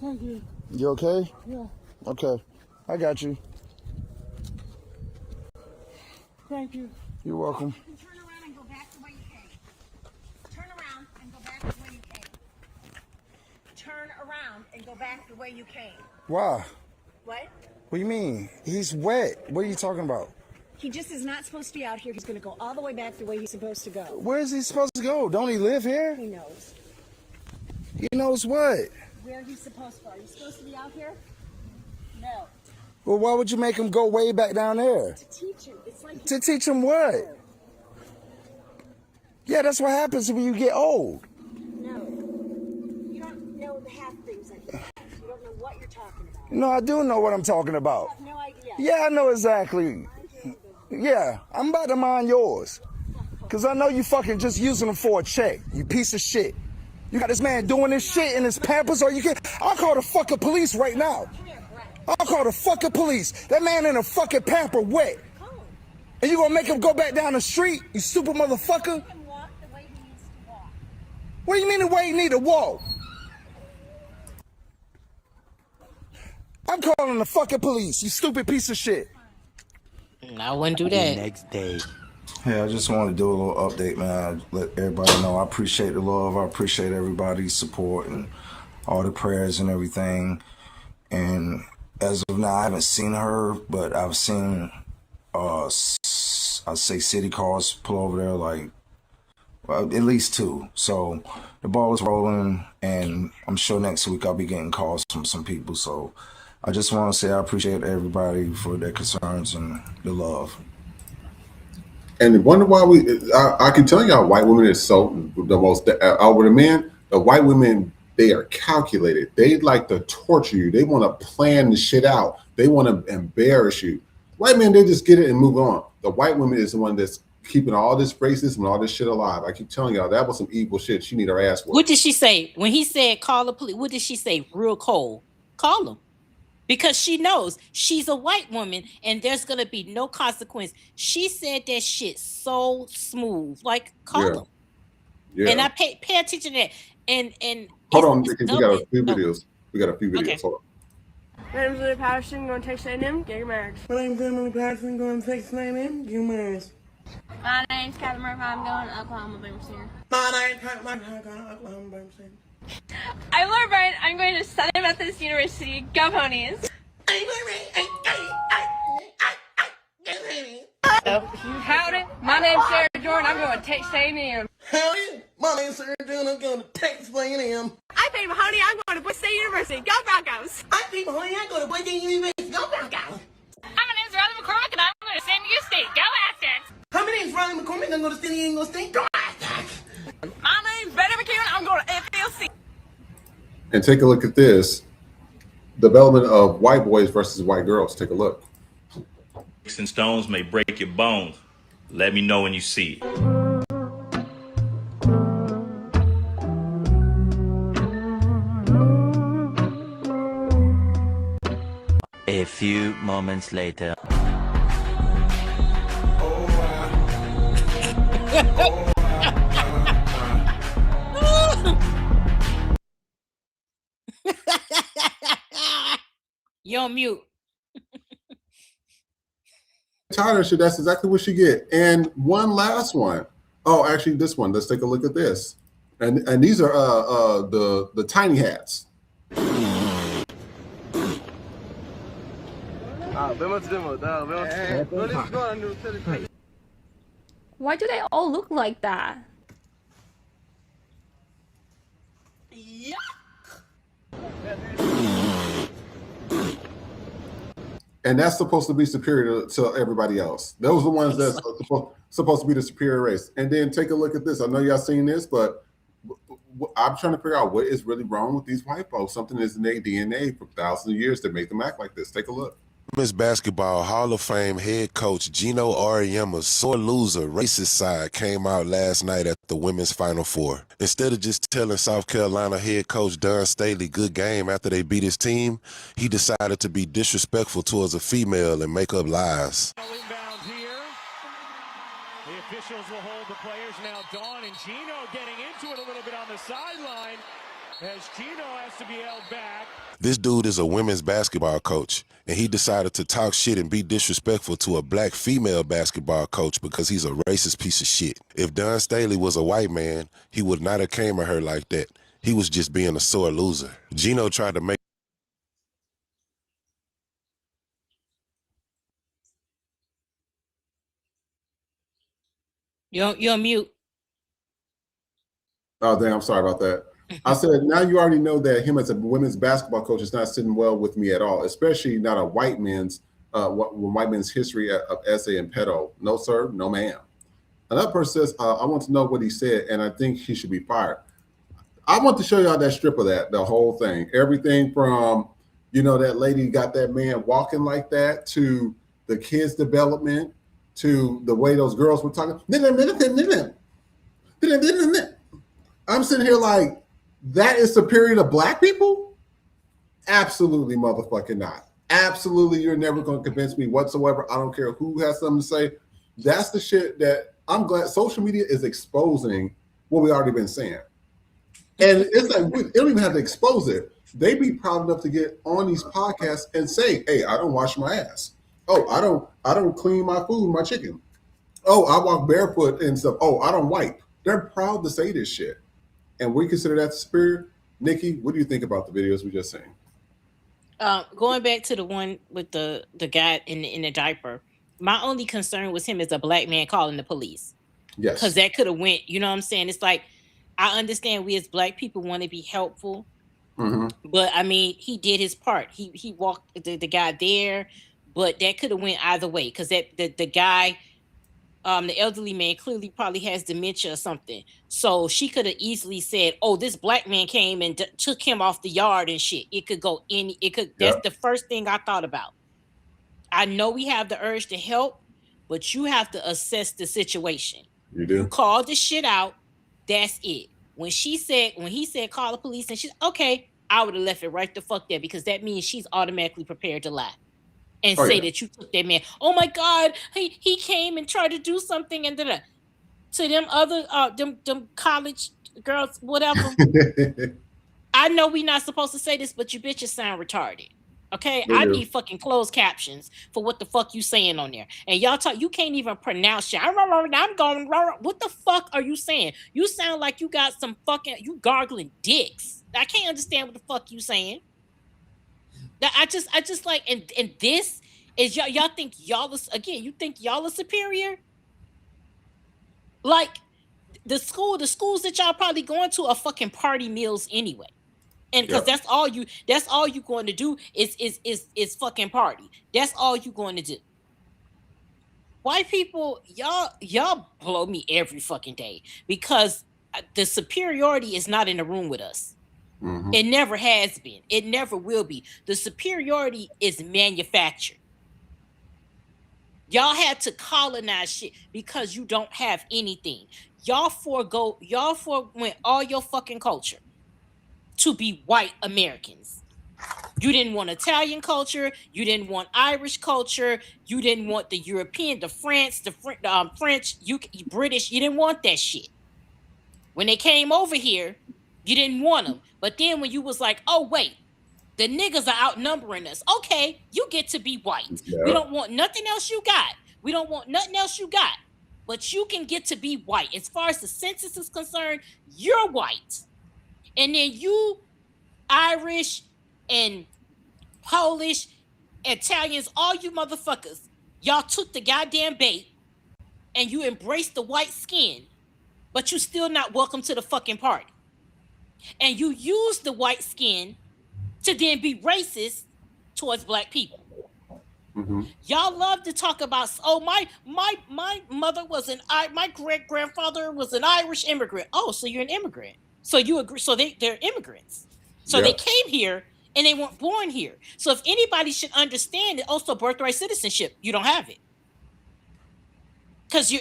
Thank you. You okay? Yeah. Okay. I got you. Thank you. You're welcome. Turn around and go back the way you came. Turn around and go back the way you came. Turn around and go back the way you came. Why? What? What do you mean? He's wet. What are you talking about? He just is not supposed to be out here. He's going to go all the way back the way he's supposed to go. Where is he supposed to go? Don't he live here? He knows. He knows what? Where he's supposed to go. Are you supposed to be out here? No. Well, why would you make him go way back down there? To teach him. It's like To teach him what? Yeah, that's what happens when you get old. No. You don't know the half things like that. You don't know what you're talking about. No, I do know what I'm talking about. You have no idea. Yeah, I know exactly. Yeah, I'm about to mind yours. Because I know you fucking just using them for a check, you piece of shit. You got this man doing this shit in his Pampers, or you can. I'll call the fucking police right now. I'll call the fucking police. That man in a fucking pamper wet. And you gonna make him go back down the street, you stupid motherfucker? What do you mean the way he need to walk? I'm calling the fucking police, you stupid piece of shit. I wouldn't do that. Next day. Hey, I just want to do a little update, man. Let everybody know I appreciate the love. I appreciate everybody's support and all the prayers and everything. And as of now, I haven't seen her, but I've seen, I'd say city cars pull over there, like, well, at least 2. So the ball is rolling, and I'm sure next week I'll be getting calls from some people. So I just want to say I appreciate everybody for their concerns and the love. And wonder why I can tell y'all white women is so the most over the men. The white women, they are calculated. They like to torture you. They want to plan the shit out. They want to embarrass you. White men, they just get it and move on. The white woman is the one that's keeping all this racism and all this shit alive. I keep telling y'all that was some evil shit. She need her ass worked. What did she say when he said call the police? What did she say? Real cold. Call them. Because she knows she's a white woman and there's going to be no consequence. She said that shit so smooth. Like, call them. Yeah. And I pay attention to that. And hold on, we got a few videos. We got a few videos. Okay. Hold on. My name's Lily Patterson, going to Texas A&M, get your marriage. My name's Emily Patterson, going to Texas A&M, get your marriage. My name's Catherine Murphy, I'm going to Oklahoma Boomer Senior. My name's Catherine Murphy, I'm going to Oklahoma Boomer Senior. I'm Laura Bryant, I'm going to Southern Methodist University, go Ponies. Howdy, my My name's Sarah Jordan. I'm going to Texas A&M. Hell yeah. My name's Sarah Jordan. I'm going to Texas A&M. I'm Pete Mahoney. I'm going to Boise State University. Go Broncos. I'm Pete Mahoney. I'm going to Boise State University. Go Broncos. My name's Riley McCormick, and I'm going to San Diego State. Go Aztecs. My name's Riley McCormick. I'm going to San Diego State. Go Aztecs. My name's Betty McKeown. I'm going to FLC. And take a look at this. Development of white boys versus white girls. Take a look. Sticks and stones may break your bones. Let me know when you see it. A few moments later. You're on mute. Tired of shit. That's exactly what she get. And one last one. Oh, actually, this one. Let's take a look at this. And these are the tiny hats. Why do they all look like that? And that's supposed to be superior to everybody else. Those are the ones that's supposed to be the superior race. And then take a look at this. I know y'all seen this, but I'm trying to figure out what is really wrong with these white folks. Something is in their DNA for thousands of years that make them act like this. Take a look. Women's basketball Hall of Fame head coach Gino Auriemma's sore loser racist side came out last night at the women's Final Four. Instead of just telling South Carolina head coach Don Staley good game after they beat his team, he decided to be disrespectful towards a female and make up lies. Inbound here. The officials will hold the players. Now Dawn and Gino getting into it a little bit on the sideline as Gino has to be held back. This dude is a women's basketball coach, and he decided to talk shit and be disrespectful to a black female basketball coach because he's a racist piece of shit. If Don Staley was a white man, he would not have came at her like that. He was just being a sore loser. Gino tried to make You're on mute. Oh, damn, I'm sorry about that. I said, now you already know that him as a women's basketball coach is not sitting well with me at all, especially not a white men's history of essay and pedo. No, sir, no, ma'am. Another person says, I want to know what he said, and I think he should be fired. I want to show y'all that strip of that, the whole thing. Everything from, that lady got that man walking like that, to the kids' development, to the way those girls were talking. I'm sitting here like, that is superior to black people? Absolutely motherfucking not. Absolutely, you're never going to convince me whatsoever. I don't care who has something to say. That's the shit that I'm glad social media is exposing what we already been saying. And it's like, they don't even have to expose it. They be proud enough to get on these podcasts and say, hey, I don't wash my ass. Oh, I don't clean my food, my chicken. Oh, I walk barefoot and stuff. Oh, I don't wipe. They're proud to say this shit. And we consider that superior. Nikki, what do you think about the videos we just seen? Going back to the one with the guy in the diaper, my only concern was him as a black man calling the police. Yes. Because that could have went, you know what I'm saying? It's like, I understand we as black people want to be helpful, but I mean, he did his part. He walked the guy there, but that could have went either way. Because the guy, the elderly man clearly probably has dementia or something. So she could have easily said, oh, this black man came and took him off the yard and shit. It could go that's the first thing I thought about. I know we have the urge to help, but you have to assess the situation. You do. You called the shit out. That's it. When he said call the police and she's okay, I would have left it right the fuck there, because that means she's automatically prepared to lie. And say that you took that man. Oh my God, he came and tried to do something and da-da. To them other them college girls, whatever. I know we're not supposed to say this, but you bitches sound retarded. Okay, I need fucking closed captions for what the fuck you saying on there. And y'all talk, you can't even pronounce shit. I'm going. What the fuck are you saying? You sound like you got some fucking gargling dicks. I can't understand what the fuck you saying. I just like, and this is y'all think y'all is, again, you think y'all are superior? Like the schools that y'all probably going to are fucking party meals anyway. And because that's all you going to do is fucking party. That's all you going to do. White people, y'all blow me every fucking day because the superiority is not in the room with us. It never has been. It never will be. The superiority is manufactured. Y'all had to colonize shit because you don't have anything. Y'all forwent all your fucking culture to be white Americans. You didn't want Italian culture. You didn't want Irish culture. You didn't want the European, the French, British. You didn't want that shit. When they came over here, you didn't want them. But then when you was like, oh, wait, the niggas are outnumbering us. Okay, you get to be white. Yeah. We don't want nothing else you got. We don't want nothing else you got. But you can get to be white. As far as the census is concerned, you're white. And then you, Irish and Polish, Italians, all you motherfuckers, y'all took the goddamn bait and you embraced the white skin, but you still not welcome to the fucking party. And you use the white skin to then be racist towards black people. Y'all love to talk about, oh, my mother was my great grandfather was an Irish immigrant. Oh, so you're an immigrant. So you agree? So they're immigrants. So they came here and they weren't born here. So if anybody should understand it, also birthright citizenship, you don't have it. Because your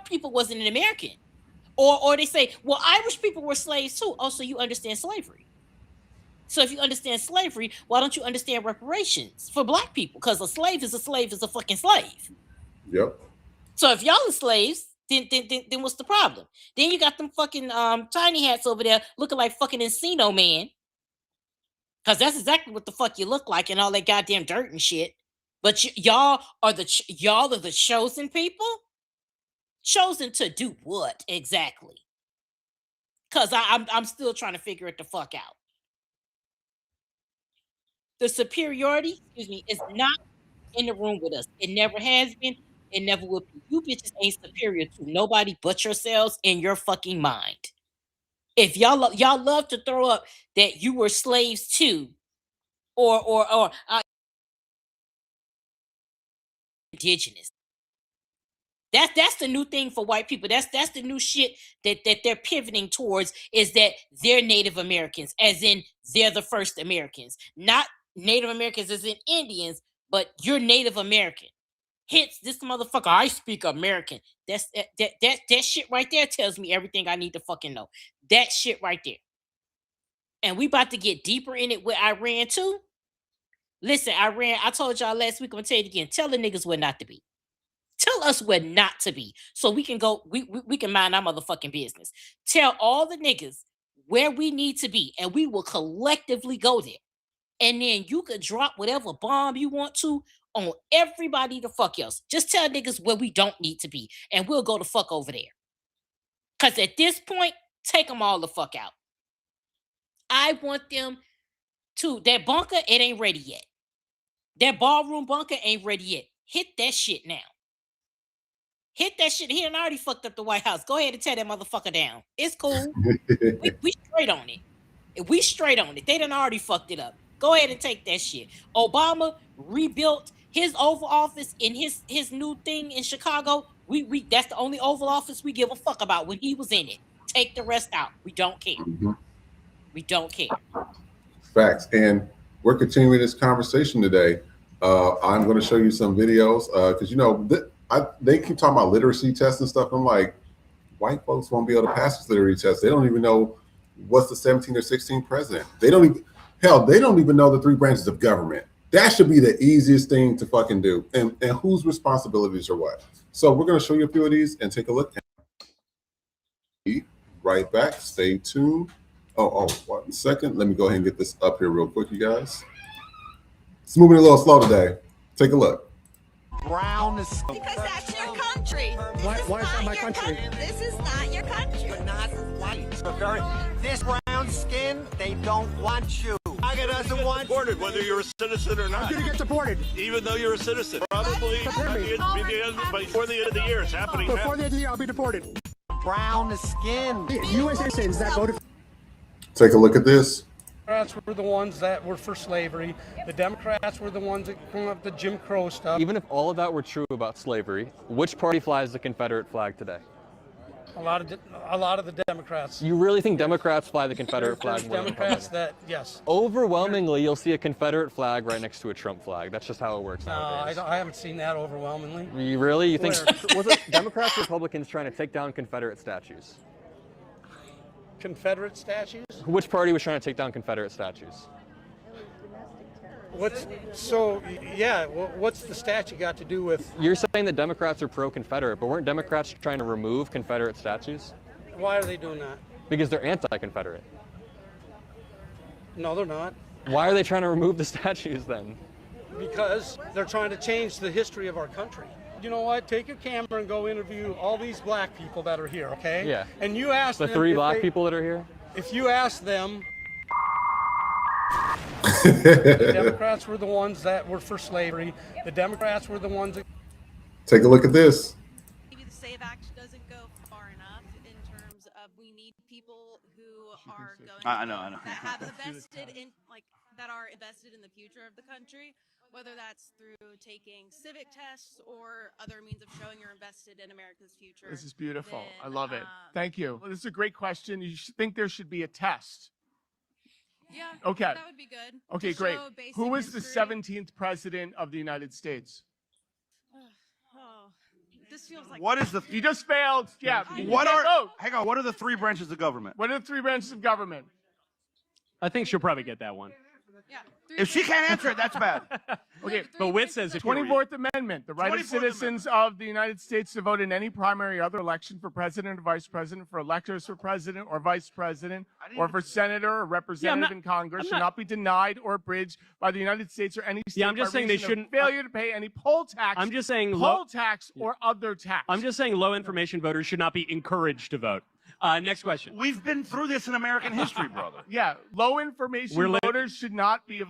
people wasn't an American. Or they say, well, Irish people were slaves too. Oh, so you understand slavery. So if you understand slavery, why don't you understand reparations for black people? Because a slave is a fucking slave. Yep. So if y'all are slaves, then what's the problem? Then you got them fucking tiny hats over there looking like fucking Encino Man. Because that's exactly what the fuck you look like and all that goddamn dirt and shit. But y'all are the chosen people? Chosen to do what exactly? Because I'm still trying to figure it the fuck out. The superiority, is not in the room with us. It never has been. It never will be. You bitches ain't superior to nobody but yourselves in your fucking mind. If y'all love to throw up that you were slaves too, or indigenous. That's the new thing for white people. That's the new shit that they're pivoting towards, is that they're Native Americans, as in they're the first Americans. Not Native Americans as in Indians, but you're Native American. Hence, this motherfucker, I speak American. That shit right there tells me everything I need to fucking know. That shit right there. And we about to get deeper in it with Iran too. Listen, Iran, I told y'all last week, I'm gonna tell you it again. Tell the niggas where not to be. Tell us where not to be, so we can go. We can mind our motherfucking business. Tell all the niggas where we need to be, and we will collectively go there. And then you could drop whatever bomb you want to on everybody the fuck else. Just tell niggas where we don't need to be, and we'll go the fuck over there. Because at this point, take them all the fuck out. I want them to, that bunker, it ain't ready yet. That ballroom bunker ain't ready yet. Hit that shit now. Hit that shit. He done already fucked up the White House. Go ahead and tear that motherfucker down. It's cool. we straight on it. We straight on it. They done already fucked it up. Go ahead and take that shit. Obama rebuilt his Oval Office in his new thing in Chicago. We that's the only Oval Office we give a fuck about when he was in it. Take the rest out. We don't care. We don't care. Facts. And we're continuing this conversation today. I'm going to show you some videos because they keep talking about literacy tests and stuff. I'm like, white folks won't be able to pass this literacy test. They don't even know what's the 17 or 16 president. They don't even know the 3 branches of government. That should be the easiest thing to fucking do. And whose responsibilities are what? So we're going to show you a few of these and take a look. Be right back. Stay tuned. Oh, 1 second. Let me go ahead and get this up here real quick, you guys. It's moving a little slow today. Take a look. Brown is because that's your country. Why is that my country? This is not your country. You're not white. This brown skin, they don't want you. I got us one. Deported, whether you're a citizen or not. I'm gonna get deported. Even though you're a citizen. Probably before the end of the year. It's happening now. Before the end of the year, I'll be deported. Brown skin. U.S. citizens that voted. Take a look at this. Democrats were the ones that were for slavery. The Democrats were the ones that came up with the Jim Crow stuff. Even if all of that were true about slavery, which party flies the Confederate flag today? A lot of the Democrats. You really think Democrats fly the Confederate flag more than Democrats that, yes. Overwhelmingly, you'll see a Confederate flag right next to a Trump flag. That's just how it works No, nowadays. I haven't seen that overwhelmingly. You really? You think, Where? was it Democrats or Republicans trying to take down Confederate statues? Confederate statues? Which party was trying to take down Confederate statues? What's the statue got to do with? You're saying that Democrats are pro-Confederate, but weren't Democrats trying to remove Confederate statues? Why are they doing that? Because they're anti-Confederate. No, they're not. Why are they trying to remove the statues then? Because they're trying to change the history of our country. You know what? Take your camera and go interview all these black people that are here, okay? Yeah. And you ask them. The three black people that are here? If you ask them, the Democrats were the ones that were for slavery. The Democrats were the ones that. Take a look at this. Maybe the SAVE Act doesn't go far enough in terms of we need people who are going that have invested in that are invested in the future of the country, whether that's through taking civic tests or other means of showing you're invested in America's future. This is beautiful. I love it. Thank you. This is a great question. You think there should be a test. Yeah. Okay. That would be good. Okay, To great. show basic Who was the history. 17th president of the United States? Oh, this feels like. What is the? You just failed. Yeah. Hang on. What are the three branches of government? What are the three branches of government? I think she'll probably get that one. Yeah. If she can't answer it, that's bad. Okay. But Witt says it. 24th Amendment, the right of 24th citizens of the United States to vote in any primary or other election for president or vice president, for electors for president or vice president, or for senator or representative in Congress shall not be denied or abridged by the United States or any state. I'm just by saying they reason of shouldn't. failure to pay any poll tax. I'm just saying poll tax or other tax. I'm just saying low information voters should not be encouraged to vote. Next question. We've been through this in American history, brother. Yeah, low information voters should not be.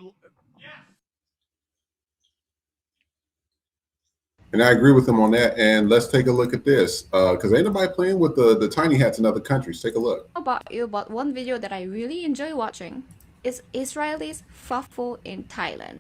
And I agree with him on that. And let's take a look at this, because ain't nobody playing with the tiny hats in other countries. Take a look. About you, but one video that I really enjoy watching is Israelis fuffle in Thailand.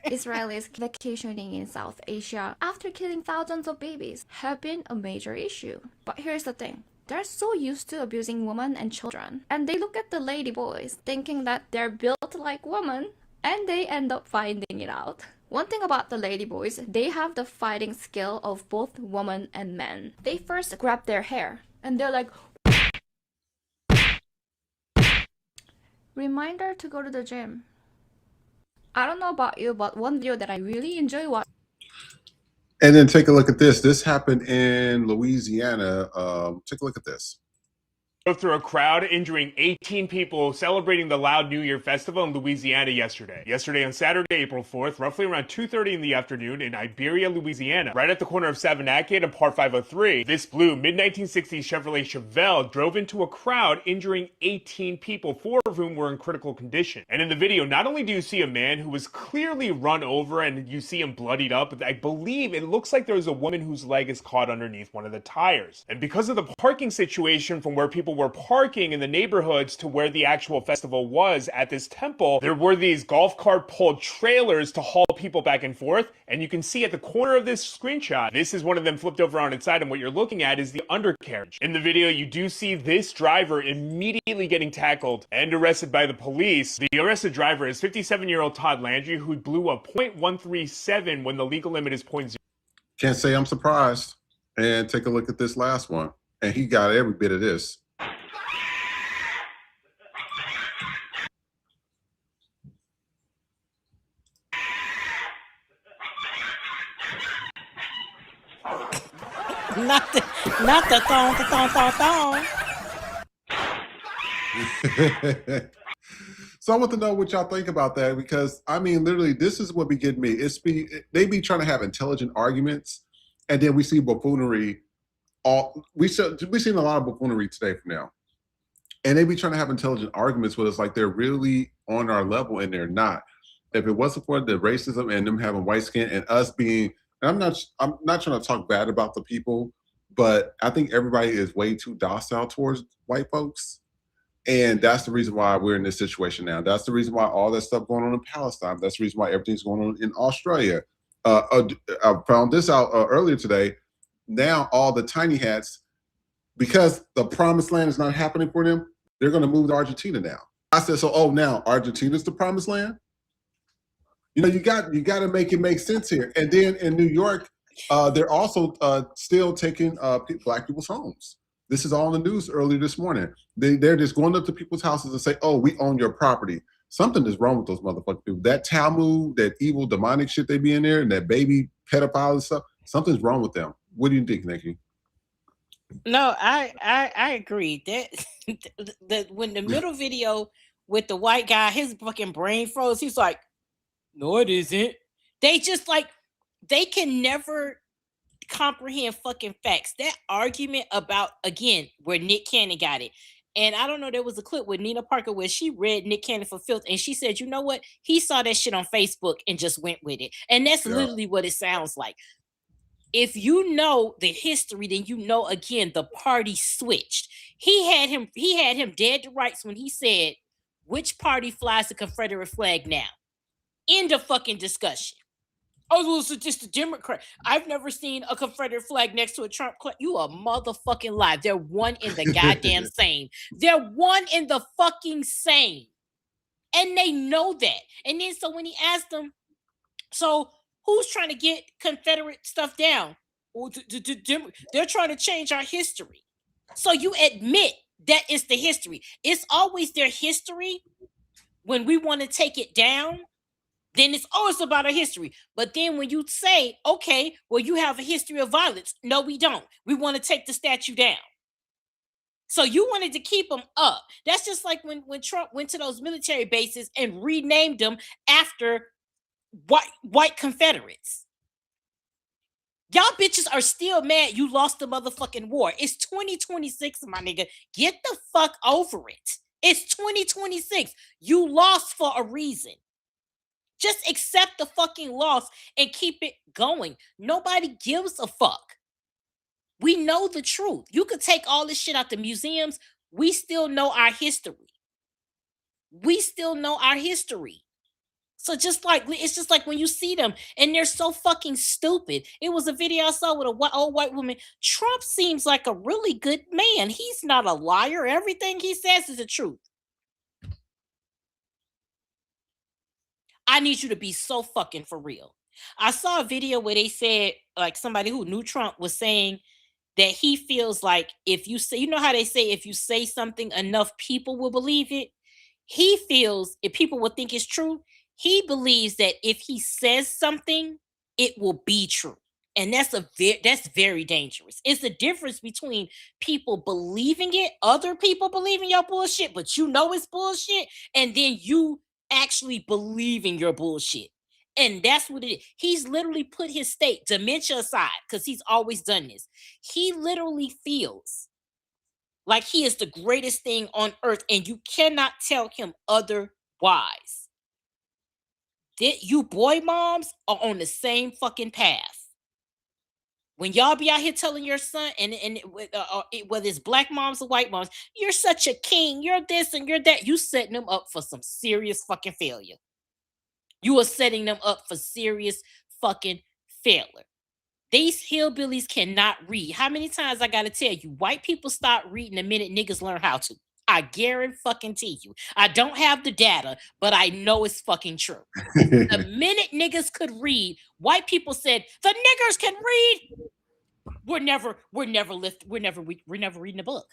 Israelis vacationing in South Asia after killing thousands of babies have been a major issue. But here's the thing. They're so used to abusing women and children, and they look at the lady boys thinking that they're built like women, and they end up finding it out. One thing about the lady boys, they have the fighting skill of both women and men. They first grab their hair, and they're like, reminder to go to the gym. I don't know about you, but one video that I really enjoy watching. And then take a look at this. This happened in Louisiana. Take a look at this. Drove through a crowd, injuring 18 people celebrating the Loud New Year Festival in Louisiana yesterday. Yesterday on Saturday, April 4th, roughly around 2:30 in the afternoon in Iberia, Louisiana, right at the corner of Savanacket and Part 503, this blue mid-1960s Chevrolet Chevelle drove into a crowd, injuring 18 people, 4 of whom were in critical condition. And in the video, not only do you see a man who was clearly run over and you see him bloodied up, but I believe it looks like there's a woman whose leg is caught underneath one of the tires. And because of the parking situation from where people were parking in the neighborhoods to where the actual festival was at this temple, there were these golf cart pulled trailers to haul people back and forth. And you can see at the corner of this screenshot, this is one of them flipped over on its side, and what you're looking at is the undercarriage. In the video, you do see this driver immediately getting tackled and arrested by the police. The arrested driver is 57-year-old Todd Landry, who blew a .137 when the legal limit is .0. Can't say I'm surprised. And take a look at this last one. And he got every bit of this. not the thong. So I want to know what y'all think about that, because I mean, literally, this is what be getting me. They be trying to have intelligent arguments, and then we see buffoonery. We've seen a lot of buffoonery today from now, and they be trying to have intelligent arguments with us like they're really on our level, and they're not. If it wasn't for the racism and them having white skin and us being, and I'm not trying to talk bad about the people, but I think everybody is way too docile towards white folks. And that's the reason why we're in this situation now. That's the reason why all that stuff going on in Palestine. That's the reason why everything's going on in Australia. I found this out earlier today. Now all the tiny hats, because the promised land is not happening for them, they're going to move to Argentina now. I said, so now Argentina's the promised land? You know, you got to make it make sense here. And then in New York, they're also still taking Black people's homes. This is all in the news earlier this morning. They're just going up to people's houses and say, oh, we own your property. Something is wrong with those motherfucking people. That Talmud, that evil demonic shit they be in there, and that baby pedophile and stuff, something's wrong with them. What do you think, Nikki? No, I agree. That when the middle video with the white guy, his fucking brain froze. He's like, no, it isn't. They just like, they can never comprehend fucking facts. That argument about, again, where Nick Cannon got it. And I don't know, there was a clip with Nina Parker where she read Nick Cannon for filth, and she said, you know what? He saw that shit on Facebook and just went with it. And that's literally what it sounds like. If you know the history, then you know, again, the party switched. He had him dead to rights when he said, which party flies the Confederate flag now? End of fucking discussion. Oh, well, it's just a Democrat. I've never seen a Confederate flag next to a Trump flag. You a motherfucking lie. They're one in the goddamn same. They're one in the fucking same. And they know that. And then so when he asked them, so who's trying to get Confederate stuff down? Well, they're trying to change our history. So you admit that it's the history. It's always their history. When we want to take it down, then it's about a history. But then when you say, okay, well, you have a history of violence. No, we don't. We want to take the statue down. So you wanted to keep them up. That's just like when Trump went to those military bases and renamed them after white Confederates. Y'all bitches are still mad you lost the motherfucking war. It's 2026, my nigga. Get the fuck over it. It's 2026. You lost for a reason. Just accept the fucking loss and keep it going. Nobody gives a fuck. We know the truth. You could take all this shit out the museums. We still know our history. We still know our history. So it's just like when you see them and they're so fucking stupid. It was a video I saw with a old white woman. Trump seems like a really good man. He's not a liar. Everything he says is the truth. I need you to be so fucking for real. I saw a video where they said, like, somebody who knew Trump was saying that he feels like if you say, you know how they say, if you say something, enough people will believe it. He feels if people will think it's true, he believes that if he says something, it will be true. And that's very dangerous. It's the difference between people believing it, other people believing your bullshit, but you know it's bullshit, and then you actually believing your bullshit. And that's what it is. He's literally put his state, dementia aside, because he's always done this. He literally feels like he is the greatest thing on earth, and you cannot tell him otherwise. You boy moms are on the same fucking path. When y'all be out here telling your son, and whether it's black moms or white moms, you're such a king, you're this and you're that, you setting them up for some serious fucking failure. You are setting them up for serious fucking failure. These hillbillies cannot read. How many times I gotta tell you, white people start reading the minute niggas learn how to. I guarantee you. I don't have the data, but I know it's fucking true. The minute niggas could read, white people said, the niggers can read. We're never reading a book.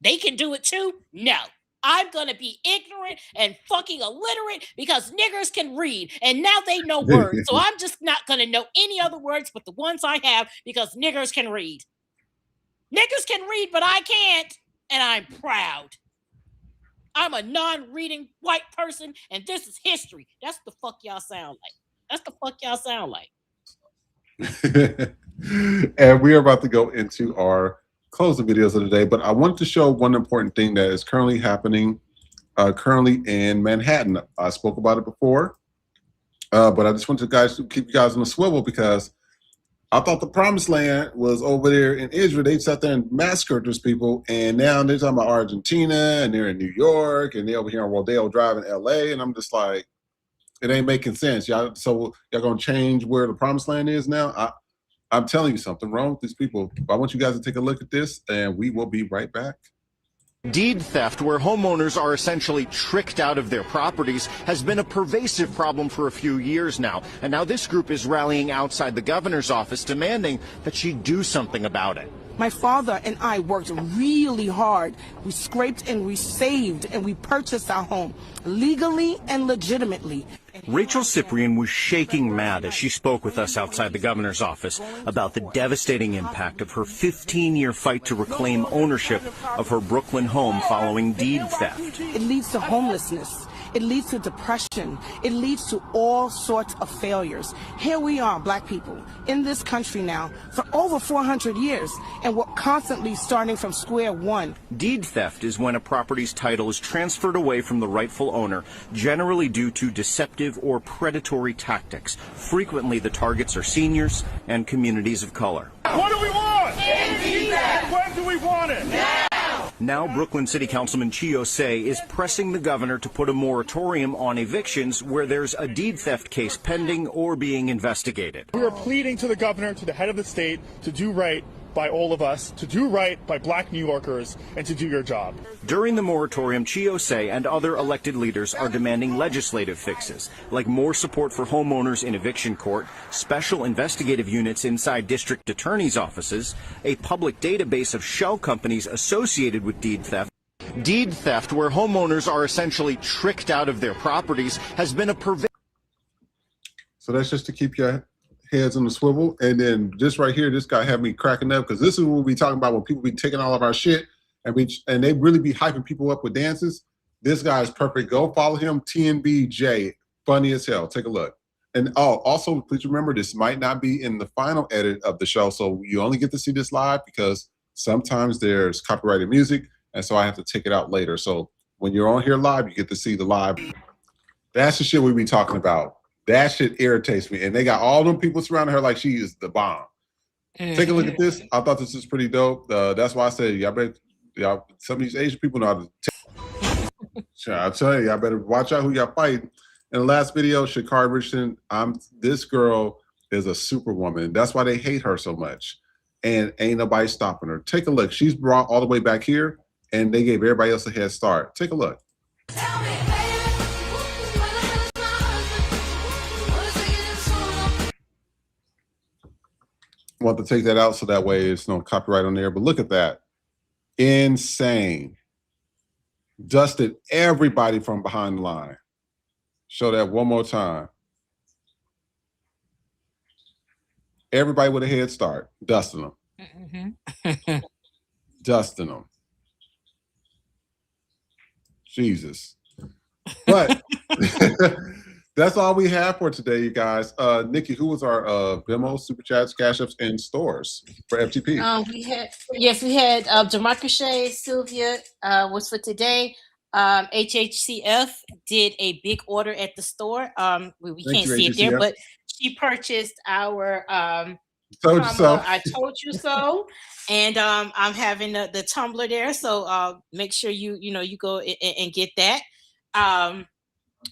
They can do it too? No. I'm gonna be ignorant and fucking illiterate because niggers can read and now they know words. So I'm just not gonna know any other words but the ones I have because niggers can read. Niggas can read, but I can't, and I'm proud. I'm a non-reading white person, and this is history. That's the fuck y'all sound like. That's the fuck y'all sound like. And we are about to go into our closing videos of the day, but I wanted to show one important thing that is currently happening currently in Manhattan. I spoke about it before, but I just want to keep you guys on the swivel because I thought the promised land was over there in Israel. They sat there and massacred those people, and now they're talking about Argentina, and they're in New York, and they're over here on Rodeo Drive in LA, and I'm just like, it ain't making sense. Y'all, so y'all gonna change where the promised land is now? I'm telling you something wrong with these people. I want you guys to take a look at this, and we will be right back. Deed theft, where homeowners are essentially tricked out of their properties, has been a pervasive problem for a few years now. And now this group is rallying outside the governor's office, demanding that she do something about it. My father and I worked really hard. We scraped and we saved and we purchased our home legally and legitimately. Rachel Cyprian was shaking mad as she spoke with us outside the governor's office about the devastating impact of her 15-year fight to reclaim ownership of her Brooklyn home following deed theft. It leads to homelessness. It leads to depression. It leads to all sorts of failures. Here we are, black people, in this country now for over 400 years, and we're constantly starting from square one. Deed theft is when a property's title is transferred away from the rightful owner, generally due to deceptive or predatory tactics. Frequently, the targets are seniors and communities of color. What do we want? When do we want it? Now, Brooklyn City Councilman Chio Say is pressing the governor to put a moratorium on evictions where there's a deed theft case pending or being investigated. We are pleading to the governor, to the head of the state, to do right by all of us, to do right by black New Yorkers, and to do your job. During the moratorium, Chio Say and other elected leaders are demanding legislative fixes, like more support for homeowners in eviction court, special investigative units inside district attorneys' offices, a public database of shell companies associated with deed theft. Deed theft, where homeowners are essentially tricked out of their properties, has been a pervasive. So that's just to keep your heads on the swivel. And then this right here, this guy had me cracking up because this is what we'll be talking about when people be taking all of our shit and they really be hyping people up with dances. This guy is perfect. Go follow him, TNBJ. Funny as hell. Take a look. And also, please remember, this might not be in the final edit of the show, so you only get to see this live because sometimes there's copyrighted music, and so I have to take it out later. So when you're on here live, you get to see the live. That's the shit we be talking about. That shit irritates me. And they got all them people surrounding her like she is the bomb. Take a look at this. I thought this was pretty dope. That's why I said, y'all, some of these Asian people know how to. I'll tell you, y'all better watch out who y'all fight. In the last video, Sha'Carri Richardson, this girl is a superwoman. That's why they hate her so much. And ain't nobody stopping her. Take a look. She's brought all the way back here, and they gave everybody else a head start. Take a look. Want to take that out so that way it's no copyright on there. But look at that. Insane. Dusted everybody from behind the line. Show that one more time. Everybody with a head start. Dusting them. Dusting them. Jesus. But that's all we have for today, you guys. Nikki, who was our Venmo, Super Chats, Cash Apps, and stores for FTP? We had Demarcus, Sylvia was for today. HHCF did a big order at the store. We can't see it there, but she purchased our Told You So. I Told You So. And I'm having the tumbler there, so make sure you go and get that.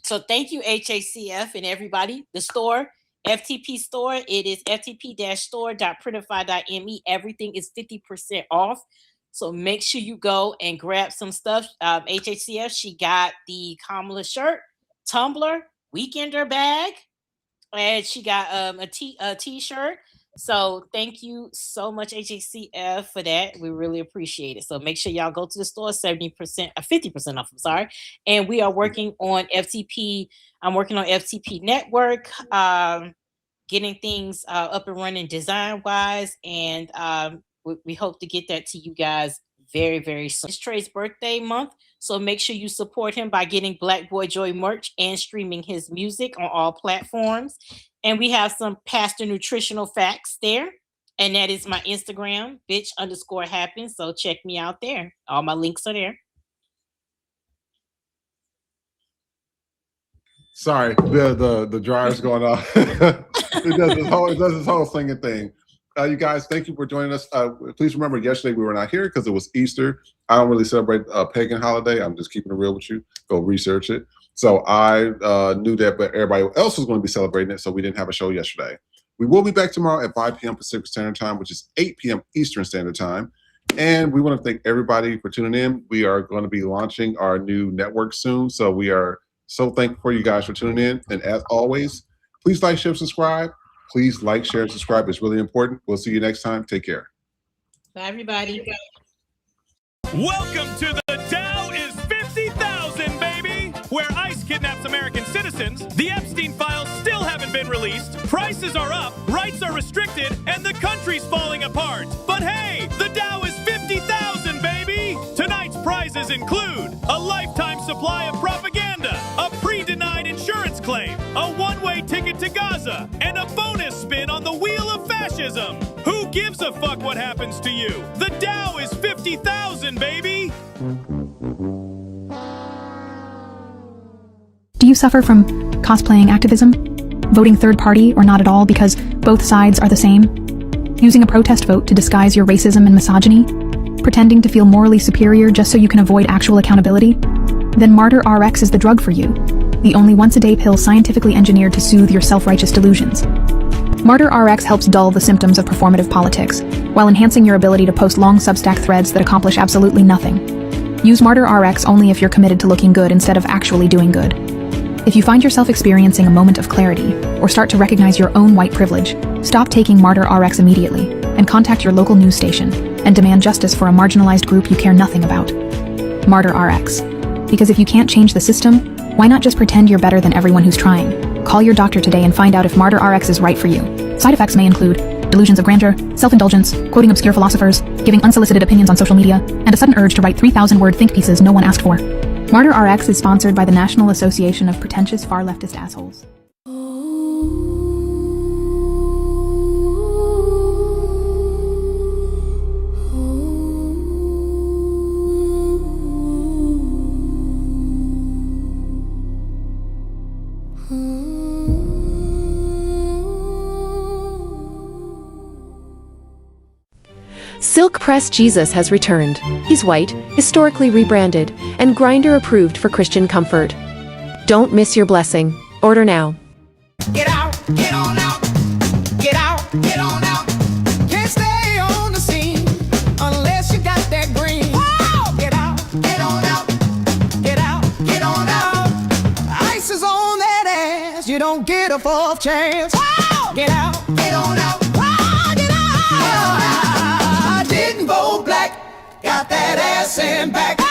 So thank you, HACF and everybody. The store, FTP store, it is ftp-store.printify.me. Everything is 50% off. So make sure you go and grab some stuff. HHCF, she got the Kamala shirt, tumbler, weekender bag, and she got a t-shirt. So thank you so much, HHCF, for that. We really appreciate it. So make sure y'all go to the store, 50% off, I'm sorry. And we are working on FTP. I'm working on FTP Network, getting things up and running design-wise. And we hope to get that to you guys very, very soon. It's Trey's birthday month, so make sure you support him by getting Black Boy Joy merch and streaming his music on all platforms. And we have some Pastor Nutritional Facts there. And that is my Instagram, bitch_happen. So check me out there. All my links are there. Sorry, the dryer's going off. It does this whole singing thing. You guys, thank you for joining us. Please remember, yesterday we were not here because it was Easter. I don't really celebrate a pagan holiday. I'm just keeping it real with you. Go research it. So I knew that, but everybody else was going to be celebrating it, so we didn't have a show yesterday. We will be back tomorrow at 5 p.m. Pacific Standard Time, which is 8 p.m. Eastern Standard Time. And we want to thank everybody for tuning in. We are going to be launching our new network soon, so we are so thankful for you guys for tuning in. And as always, please like, share, subscribe. Please like, share, and subscribe. It's really important. We'll see you next time. Take care. Bye, everybody. Welcome to the Dow is 50,000, baby! Where ICE kidnaps American citizens, the Epstein files still haven't been released, prices are up, rights are restricted, and the country's falling apart. But hey, the Dow is 50,000, baby! Tonight's prizes include a lifetime supply of propaganda, a pre-denied insurance claim, a one-way ticket to Gaza, and a bonus spin on the wheel of fascism. Who gives a fuck what happens to you? The Dow is 50,000, baby! Do you suffer from cosplaying activism? Voting third party or not at all because both sides are the same? Using a protest vote to disguise your racism and misogyny? Pretending to feel morally superior just so you can avoid actual accountability? Then Martyr RX is the drug for you. The only once-a-day pill scientifically engineered to soothe your self-righteous delusions. Martyr RX helps dull the symptoms of performative politics, while enhancing your ability to post long Substack threads that accomplish absolutely nothing. Use Martyr RX only if you're committed to looking good instead of actually doing good. If you find yourself experiencing a moment of clarity, or start to recognize your own white privilege, stop taking Martyr RX immediately, and contact your local news station, and demand justice for a marginalized group you care nothing about. Martyr RX. Because if you can't change the system, why not just pretend you're better than everyone who's trying? Call your doctor today and find out if Martyr RX is right for you. Side effects may include delusions of grandeur, self-indulgence, quoting obscure philosophers, giving unsolicited opinions on social media, and a sudden urge to write 3,000-word think pieces no one asked for. Martyr RX is sponsored by the National Association of Pretentious Far Leftist Assholes. Silk Press Jesus has returned. He's white, historically rebranded, and Grindr approved for Christian comfort. Don't miss your blessing. Order now. Get out, get on out. Get out, get on out. Can't stay on the scene unless you got that green. Whoa! Get out, get on out. Get out, get on out. Ice is on that ass. You don't get a fourth chance. Whoa! Get out, get on out. Whoa! Get out. Didn't vote black. Got that ass in back.